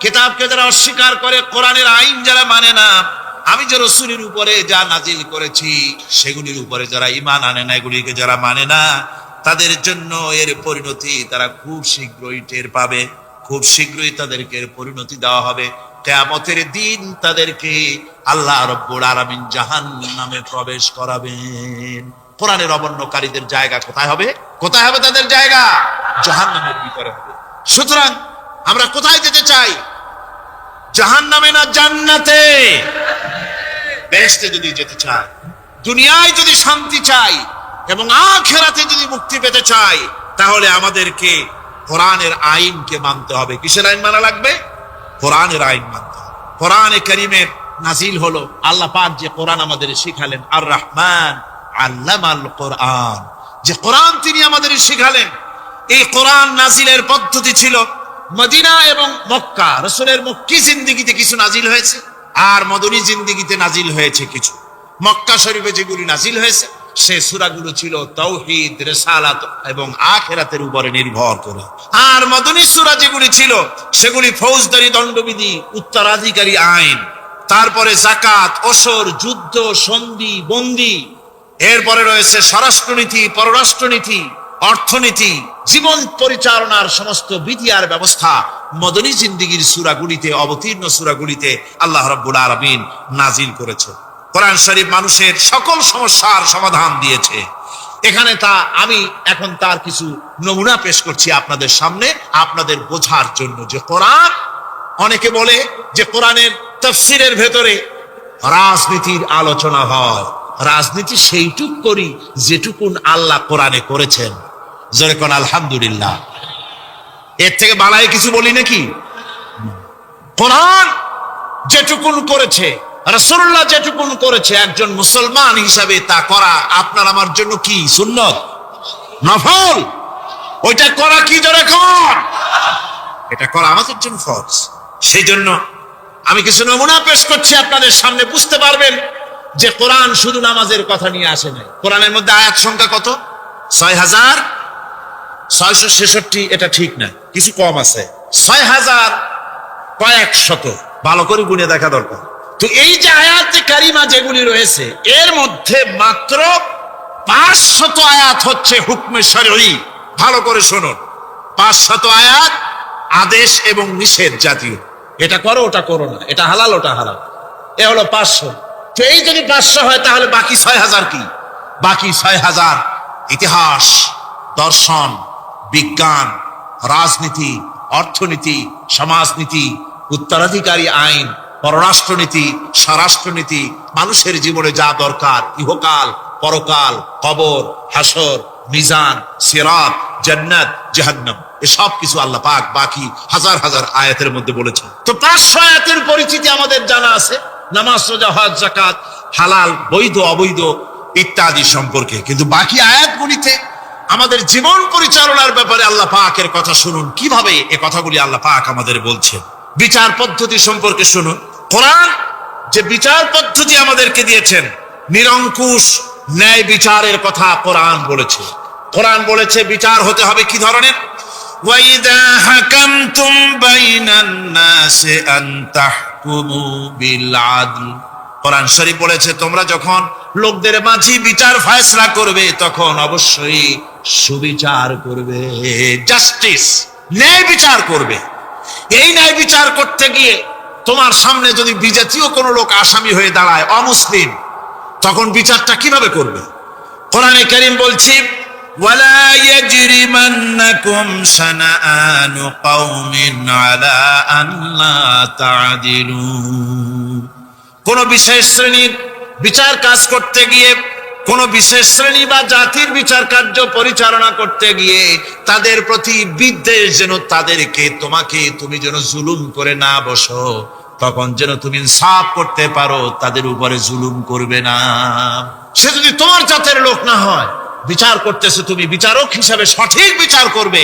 কিতাবকে যারা অস্বীকার করে, কোরআনের আইন যারা মানে না, আমি যে রাসূলের উপরে যা নাজিল করেছি সেগুলির উপরে যারা ঈমান আনে না, এগুলিকে যারা মানে না, তাদের জন্য এর পরিণতি তারা খুব শীঘ্রই টের পাবে। খুব শীঘ্রই তাদেরকে এর পরিণতি দেওয়া হবে। কিয়ামতের দিন তাদেরকে আল্লাহ রাব্বুল আলামিন জাহান্নামে প্রবেশ করাবেন। কোরআনের অবমাননাকারীদের জায়গা কোথায় হবে? কোথায় হবে তাদের জায়গা? জাহান্নামের ভিতরে হবে। সুতরাং আমরা কোথায় যেতে চাই? জাহান্নামে না জান্নাতে? বেহেশতে যদি যেতে চাই, দুনিয়ায় যদি শান্তি চাই, এবং আখিরাতে যদি মুক্তি পেতে চাই তাহলে আমাদেরকে কোরআনের আইনকে মানতে হবে। কিসের আইন মানা লাগবে? কোরআনের আইন মানতে হবে। কোরআনে কারীমের নাজিল হলো, আল্লাহ পাক যে কোরআন আমাদের শিখালেন, আর রহমান আল্লামাল কোরআন, যে কোরআন তিনি আমাদের শিখালেন। এই কোরআন নাজিলের পদ্ধতি ছিল মদিনা এবং মক্কা। রাসূলের মক্কি জিন্দেগিতে কিছু নাজিল হয়েছে, আর মদনী জিন্দেগিতে নাজিল হয়েছে কিছু। মক্কা শরীফে যেগুলি নাজিল হয়েছে সে সূরাগুলো ছিল তাওহীদ, রিসালাত এবং আখিরাতের উপরে নির্ভর করে। আর মদনী সূরা যেগুলি ছিল সেগুলি ফৌজদারি দণ্ডবিধি, উত্তরাধিকারী আইন, তারপরে যাকাত, ওসর, যুদ্ধ, সন্ধি, বন্দী, এরপরে রয়েছে স্বরাষ্ট্রনীতি, পররাষ্ট্রনীতি, অর্থনীতি, জীবন পরিচালনার সমস্ত বিধি আর ব্যবস্থা মদনী জিন্দেগির সূরাগুলিতে, অবতীর্ণ সূরাগুলিতে আল্লাহ রাব্বুল আলামিন নাজিল করেছে। কোরআন শরীফ মানুষের সকল সমস্যার সমাধান দিয়েছে। এখানে আমি এখন তার কিছু নমুনা পেশ করছি আপনাদের সামনে, আপনাদের বোঝার জন্য যে কোরআন। অনেকে বলে যে কোরআনের তাফসীরের ভেতরে রাজনীতির আলোচনা হয়। রাজনীতি সেইটুক করি যেটুকুন আল্লাহ কোরআনে করেছেন। জোরে কোন আলহামদুলিল্লাহ। এর থেকে বালাই কিছু বলি নাকি? কোরআন যেটুকুন করেছে, রাসূলুল্লাহ যেটুকুন করেছে, একজন মুসলমান হিসাবে তা করা আপনার আমার জন্য কি সুন্নত, নফল? ওইটা করা কি জোরে কোন? এটা করা আমাদের জন্য ফরজ। সেই জন্য আমি কিছু নমুনা পেশ করছি আপনাদের সামনে, বুঝতে পারবেন যে কোরআন শুধু নামাজের কথা নিয়ে আসে নাই। কোরআনের মধ্যে আয়াত সংখ্যা কত? ৬,৬৬৬, এটা ঠিক না, কিছু কম আছে। ৬,০০০ কয়েক শত, ভালো করে গুনে দেখা দরকার। তো এই যে আয়াতে কারিমা যেগুলি রয়েছে এর মধ্যে মাত্র ৫০০ আয়াত হচ্ছে হুকমে শরঈ। ভালো করে শুনুন, ৫০০ আয়াত আদেশ এবং নিষেধ জাতীয়। এটা করো, ওটা করো না, এটা হালাল, ওটা হারাম। এ হলো ৫০০। তো এই যদি ৫০০ হয় তাহলে বাকি ৬,০০০ কি? বাকি ৬,০০০ ইতিহাস, দর্শন, বিজ্ঞান, রাজনীতি, অর্থনীতি, সমাজনীতি, উত্তরাধিকারী আইন, পররাষ্ট্রনীতি, স্বরাষ্ট্রনীতি, মানুষের জীবনে যা দরকার, ইহকাল, পরকাল, কবর, হাসর, মিজান, সিরাত, জান্নাত, জাহান্নাম, এসব কিছু আল্লাহ পাক বাকি হাজার হাজার আয়াতের মধ্যে বলেছেন। তো ৫০০ আয়াতের পরিচিতি আমাদের জানা আছে, নামাজ, রোজা, হজ, যাকাত, হালাল, বৈধ, অবৈধ ইত্যাদি সম্পর্কে। কিন্তু বাকি আয়াতগুলিতে আমাদের জীবন পরিচালনার ব্যাপারে আল্লাহ পাকের কথা শুনুন, কিভাবে এ কথাগুলি আল্লাহ পাক আমাদের বলছেন। বিচার পদ্ধতি সম্পর্কে শুনুন। কোরআন যে বিচার পদ্ধতি আমাদেরকে দিয়েছেন, নিরঙ্কুশ ন্যায় বিচারের কথা কোরআন বলেছে। কোরআন বলেছে বিচার হতে হবে কি ধরনের? ওয়াইদা হাকামতুম বাইনান নাসি আন তাহকুমু বিল আদল। কোরআন শরীফ বলেছে তোমরা যখন লোকদের মাঝে বিচার ফয়সালা করবে তখন অবশ্যই সুবিচার করবে, জাস্টিস, ন্যায় বিচার করবে। এই ন্যায় বিচার করতে গিয়ে তোমার সামনে যদি বিজাতীয় কোন লোক আসামি হয়ে দাঁড়ায়, অমুসলিম, তখন বিচারটা কিভাবে করবে? কোরআনে কারীম বলছি, ওয়ালা ইয়াজরিমান্নাকুম শানাআনু কওমিন আলা আল্লা তা'দিলু। কোন বিশেষ শ্রেণীর বিচার কাজ করতে গিয়ে, কোন বিশেষ শ্রেণী বা জাতির বিচার কার্য পরিচালনা করতে গিয়ে তাদের প্রতি বিদ্বেষ যেন তুমি যেন জুলুম করে না বসো, তখন যেন তুমি ইনসাফ করতে পারো, তাদের উপরে জুলুম করবে না। সে যদি তোমার জাতের লোক না হয়, বিচার করতেছে, তুমি বিচারক হিসাবে সঠিক বিচার করবে,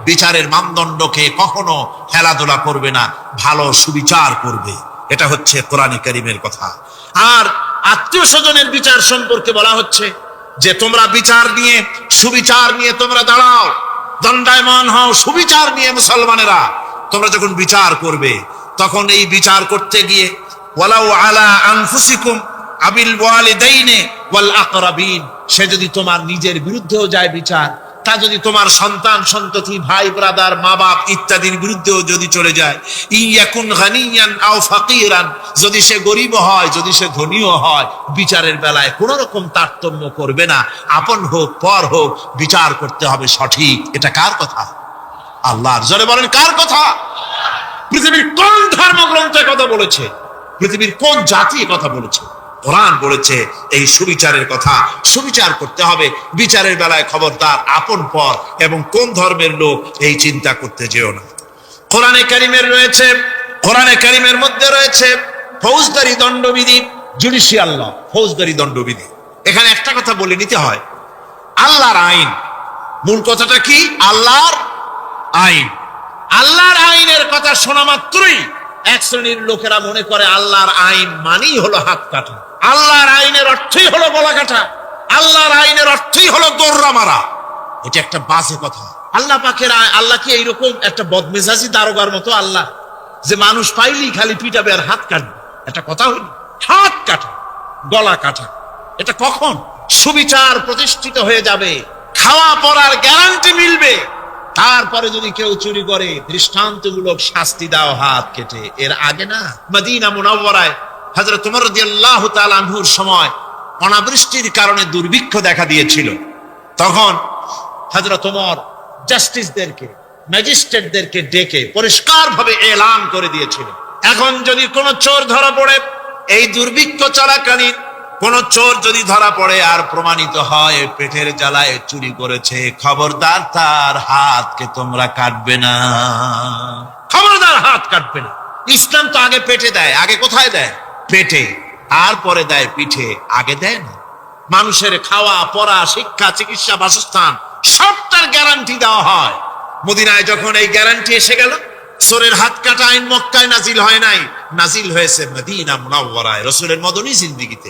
বিচারের মানদণ্ডকে কখনো খেলাধুলা করবে না, ভালো সুবিচার করবে। এটা হচ্ছে কোরআনে কারীমের কথা। আর আত্মীয় স্বজনের বিচার সম্পর্কে বলা হচ্ছে যে তোমরা বিচার নিয়ে, সুবিচার নিয়ে তোমরা দাঁড়াও, দণ্ডায়মান হও সুবিচার নিয়ে। মুসলমানেরা তোমরা যখন বিচার করবে তখন এই বিচার করতে গিয়ে ওয়ালাউ আলা আনফুসিকুম আবিল ওয়ালিদাইনি ওয়াল আকরাবিন, সে যদি তোমার নিজের বিরুদ্ধেও যায় বিচার, তা যদি তোমার সন্তান সন্ততি, ভাই ব্রাদার, মা বাপ ইত্যাদির বিরুদ্ধেও যদি চলে যায়, ইয়াকুন গানিয়ান আও ফাকিরান, যদি সে গরিব হয়, যদি সে ধনীও হয়, বিচারের বেলায় কোন রকম তারতম্য করবে না, আপন হোক পর হোক, বিচার করতে হবে সঠিক। এটা কার কথা? আল্লাহর। জোরে বলেন কার কথা? পৃথিবীর কোন ধর্মগ্রন্থে কথা বলেছে? পৃথিবীর কোন জাতি কথা বলেছে? কোরআন বলেছে এই সুবিচারের কথা, সুবিচার করতে হবে। বিচারের বেলায় খবরদার আপন পর এবং কোন ধর্মের লোক এই চিন্তা করতে যেও না। কোরআনে কারিমের মধ্যে রয়েছে ফৌজদারি দণ্ডবিধি, জুডিশিয়াল ল, ফৌজদারি দণ্ডবিধি। এখানে একটা কথা বলে নিতে হয়, আল্লাহর আইন, মূল কথাটা কি? আল্লাহর আইন। আল্লাহর আইনের কথা শোনা মাত্রই এক শ্রেণীর লোকেরা মনে করে আল্লাহর আইন মানেই হলো হাত কাটা, আল্লাহর আইনের অর্থই হলো গলা কাটা, আল্লাহর আইনের অর্থই হলো দৌড়া মারা। এটা একটা বাজে কথা। আল্লাহ পাকের আল্লাহ কি এইরকম একটা বদমেজাজি দারোগার মতো আল্লাহ যে মানুষ পাইলেই খালি পিটাবে আর হাত কাটবে? এটা কথা হইল? হাত কাটা, গলা কাটা, এটা কখন সুবিচার প্রতিষ্ঠিত হয়ে যাবে, খাওয়া পড়ার গ্যারান্টি মিলবে, তারপরে যদি কেউ চুরি করে দৃষ্টান্তমূলক শাস্তি দাও হাত কেটে। এর আগে না। মদিনা মুনাওয়ারায় হযরত ওমর রাদিয়াল্লাহু তাআলা আনহুর সময় অনাবৃষ্টির কারণে দুর্ভিক্ষ দেখা দিয়েছিল। তখন হযরত ওমর জাস্টিসদেরকে, ম্যাজিস্ট্রেটদেরকে ডেকে পরিষ্কারভাবে এলান করে দিয়েছিল, এখন যদি কোনো চোর ধরা পড়ে, এই দুর্ভিক্ষ চলাকালীন কোন চোর যদি ধরা পড়ে আর প্রমাণিত হয় পেটের জ্বালায় চুরি করেছে, খবরদার তার হাতকে তোমরা কাটবে না, খবরদার হাত কাটবে না। ইসলাম তো আগে পেটে দেয়। আগে কোথায় দেয়? পেটে। আর পরে দেয় পিঠে, আগে দেয় না। মানুষের খাওয়া পড়া, শিক্ষা, চিকিৎসা, বাসস্থান সবটার গ্যারান্টি দেওয়া হয়। মদিনায় যখন এই গ্যারান্টি এসে গেল, চোরের হাত কাটা আইন মক্কায় নাজিল হয় নাই, নাজিল হয়েছে মদিনা মুনাওয়ারায়, রাসূলের মদনী জিন্দেগিতে।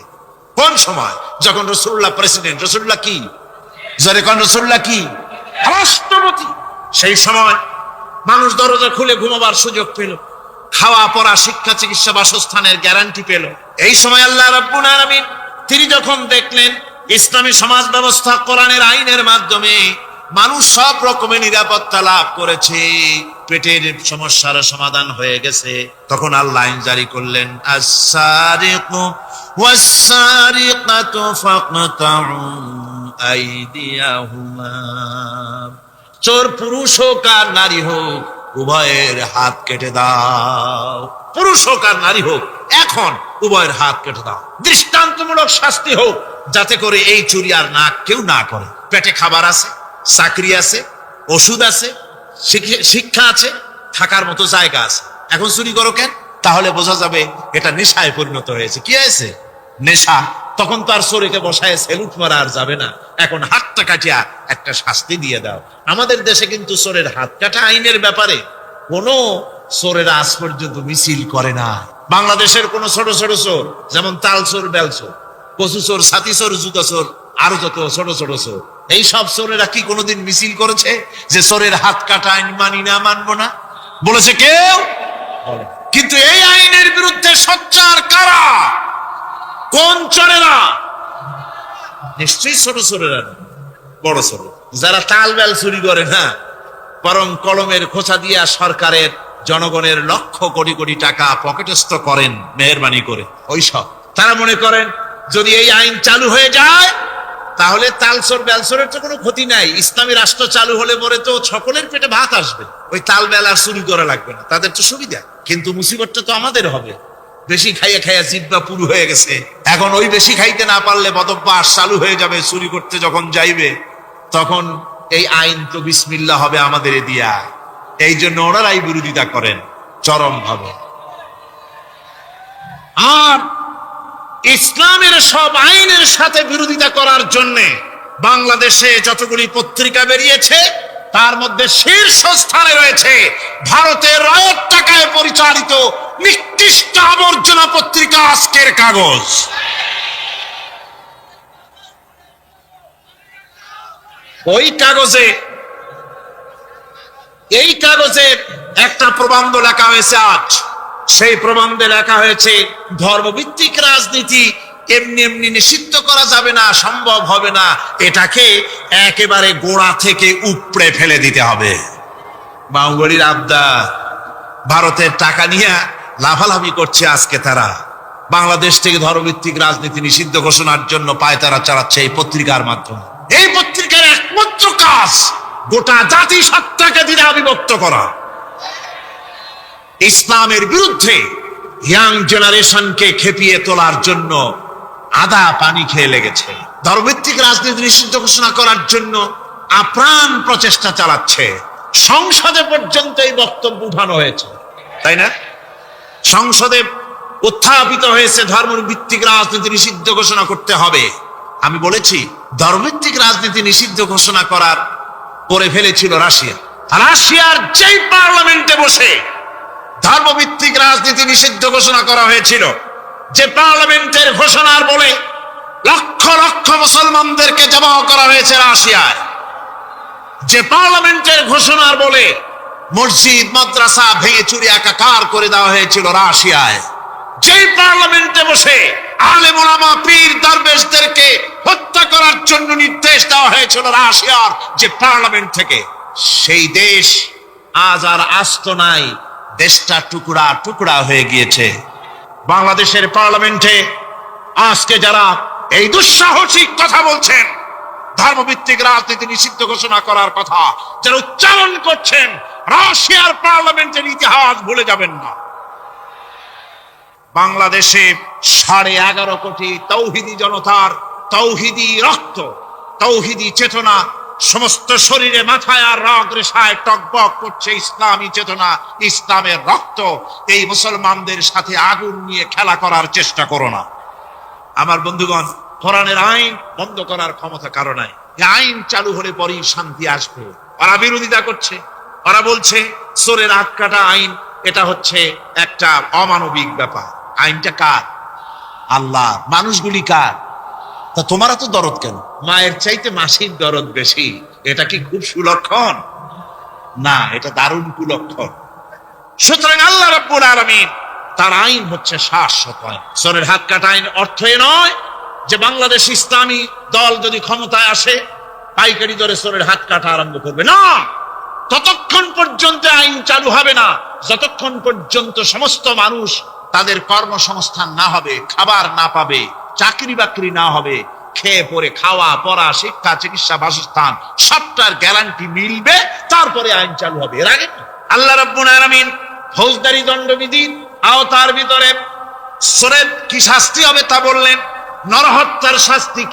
কোন সময়? যখন রাসূলুল্লাহ প্রেসিডেন্ট। রাসূলুল্লাহ কি? যারে কোন রাসূলুল্লাহ কি? রাষ্ট্রপতি। সেই সময় মানুষ দরজা খুলে ঘুমাবার সুযোগ পেল, খাওয়া পড়া, শিক্ষা, চিকিৎসা, বাসস্থানের গ্যারান্টি পেল। এই সময় আল্লাহ রাব্বুল আলামিন তিনি যখন দেখলেন ইসলামী সমাজ ব্যবস্থা কোরআনের আইনের মাধ্যমে মানুষ সব রকমের নিরাপত্তা লাভ করেছে, পেটের সমস্যার সমাধান হয়ে গেছে, তখন আল্লাহ আইন জারি করলেন, আস-সারিকু ওয়াস-সারিকাতু ফাকতাউ আইদিয়াহুমা। চোর পুরুষ হোক আর নারী হোক, উভয়ের হাত কেটে দাও। পুরুষ হোক আর নারী হোক, এখন উভয়ের হাত কেটে দাও। দৃষ্টান্তমূলক শাস্তি হোক, যাতে করে এই চুরি আর না কেউ না করে। পেটে খাবার আছে, চাকরি আছে, ওষুধ আছে, শিক্ষা আছে, থাকার মতো জায়গা আছে, এখন চুরি করো কেন? তাহলে বোঝা যাবে এটা নেশায় পরিণত হয়েছে। কি হয়েছে? নেশা। তখন তো আর চোরকে বসায় সেলুট মারা আর যাবে না, এখন হাতটা কাটিয়া একটা শাস্তি দিয়ে দাও। আমাদের দেশে কিন্তু চোরের হাত কাটা আইনের ব্যাপারে কোনো চোরের আজ পর্যন্ত মিছিল করে না। বাংলাদেশের কোন ছোট ছোট চোর, যেমন তাল চোর, বেল চোর, কচু চোর, ছাতি চোর, জুতা চোর, আরো যত ছোট ছোট চোর, এই সব চোরেরা কি কোনোদিন মিছিল করেছে যে চোরের হাত কাটা আইন মানি না, মানবো না? বলেছে কেউ? কিন্তু এই আইনের বিরুদ্ধে সোচ্চার কারা? কোন চোরেরা? নিশ্চয়ই ছোট চোরেরা, বড় চোর। যারা তাল বেল চুরি করে না, বরং কলমের খোঁচা দিয়া সরকারের, জনগণের লক্ষ কোটি কোটি টাকা পকেটস্থ করেন মেহেরবানি করে, ওই সব তারা মনে করেন যদি এই আইন চালু হয়ে যায় তাহলে তালচোর বেলচোরের তো কোনো ক্ষতি নাই, ইসলামী রাষ্ট্র চালু হলে পরে তো সকলের পেটে ভাত আসবে, ওই তাল বেল আর চুরি করা লাগবে না, তাদের তো সুবিধা। কিন্তু মুসিবতটা তো আমাদের হবে। বেশি খাইয়া খাইয়া জিহ্বা পুরু হয়ে গেছে, এখন ওই বেশি খাইতে না পারলে বদভ্যাস চালু হয়ে যাবে। চুরি করতে যখন যাইবে তখন এই আইন তো বিসমিল্লাহ হবে আমাদের দিয়া। এই জন্য ওনারাই বিরোধিতা করেন চরম ভাবে। আর ইসলামের সব আইনের সাথে বিরোধিতা করার জন্য বাংলাদেশে যতগুলি পত্রিকা বেরিয়েছে তার মধ্যে শীর্ষস্থানে রয়েছে ভারতের রায়ের টাকায় পরিচালিত নিকৃষ্ট আবর্জনা পত্রিকা আজকের কাগজ। এই কাগজে একটা প্রবন্ধ লেখা হয়েছে আজ। সেই প্রবন্ধে লেখা হয়েছে ধর্মভিত্তিক রাজনীতি এমনি এমনি নিষিদ্ধ করা যাবে না, সম্ভব হবে না, এটাকে একেবারে গোড়া থেকে উপড়ে ফেলে দিতে হবে। বাউগড়ির আবদার, ভারতের টাকা নিয়ে লাফালাফি করছে আজকে তারা। বাংলাদেশ থেকে ধর্মভিত্তিক রাজনীতি নিষিদ্ধ ঘোষণার জন্য পায়তারা চালাচ্ছে এই পত্রিকার মাধ্যমে। এই পত্রিকার একমাত্র কাজ গোটা জাতিসত্তাকে দ্বিধা বিভক্ত করা, ইসলামের বিরুদ্ধে ইয়াং জেনারেশনকে খেপিয়ে তোলার জন্য আদা পানি খেয়ে লেগেছে। ধর্মভিত্তিক রাজনীতি নিষিদ্ধ ঘোষণা করার জন্য আপ্রাণ প্রচেষ্টা চালাচ্ছে। সংসদে পর্যন্ত এই বক্তব্য উঠানো হয়েছে, তাই না? সংসদে উত্থাপিত হয়েছে ধর্মভিত্তিক রাজনীতি নিষিদ্ধ ঘোষণা করতে হবে। আমি বলেছি ধর্মভিত্তিক রাজনীতি নিষিদ্ধ ঘোষণা করে ফেলেছিল রাশিয়া। রাশিয়ার যেই পার্লামেন্টে বসে ধর্মভিত্তিক রাজনীতি নিষিদ্ধ ঘোষণা করা হয়েছিল, যে পার্লামেন্টের ঘোষণার বলে লক্ষ লক্ষ মুসলমানদেরকে জবাহ করা হয়েছে রাশিয়ায়, যে পার্লামেন্টের ঘোষণার বলে মসজিদ মাদ্রাসা ভেঙে চুরি একাকার করে দেওয়া হয়েছিল রাশিয়ায়, যেই পার্লামেন্টে বসে আলেম ওলামা পীর দরবেশদেরকে হত্যা করার জন্য নির্দেশ দেওয়া হয়েছিল রাশিয়ার যে পার্লামেন্ট থেকে, সেই দেশ আজ আর আস্ত নাই, দেশটা টুকরা টুকরা হয়ে গিয়েছে। বাংলাদেশের পার্লামেন্টে আজকে যারা এই দুঃসাহসিক কথা বলছেন, ধর্মভিত্তিক রাজনীতি নিষিদ্ধ ঘোষণা করার কথা যারা উচ্চারণ করছেন, রাশিয়ার পার্লামেন্টের ইতিহাস ভুলে যাবেন না। বাংলাদেশে 11.5 কোটি তৌহিদি জনতার তৌহিদি রক্ত, তৌহিদি চেতনা সমস্ত শরীরে মাথায় আর রগ রেশায় টকবক করছে। ইসলামী চেতনা, ইসলামের রক্ত। এই মুসলমানদের সাথে আগুন নিয়ে খেলা করার চেষ্টা করো না। আমার বন্ধুগণ, কোরআনের আইন বন্ধ করার ক্ষমতা কারো নাই। আইন চালু হলে পরেই শান্তি আসবে। ওরা বিরোধিতা করছে, ওরা বলছে চোরের হাত কাটা আইন, এটা হচ্ছে একটা অমানবিক ব্যাপার। আইনটা কার? আল্লাহ। মানুষগুলি কার? তা তোমারা তো দরদ কেন? মায়ের চাইতে মাসির দরদ বেশি। এটা কি খুব সুলক্ষণ? না, এটা দারুণ কুলক্ষণ। সুতরাং আল্লাহ রাব্বুল আলামিন তার আইন হচ্ছে শাশ্বত আইন। চোরের হাত কাটা আইন অর্থ এ নয় যে বাংলাদেশ ইসলামী দল যদি ক্ষমতায় আসে পাইকারি দরে চোরের হাত কাটা আরম্ভ করবে না। ততক্ষণ পর্যন্ত আইন চালু হবে না যতক্ষণ পর্যন্ত সমস্ত মানুষ তাদের কর্মসংস্থান না হবে, খাবার না পাবে, চাকরি বাকরি না হবে, খেয়ে পরে খাওয়া পড়া শিক্ষা চিকিৎসা বাসস্থান সবটার গ্যারান্টি মিলবে, তারপরে আইন চালু হবে। এর আগে আল্লাহ রাব্বুল আলামিন ফৌজদারি দণ্ডবিধির আওতার ভিতরে চোরের কি শাস্তি হবে তা বললেন। নরহত্যার শাস্তি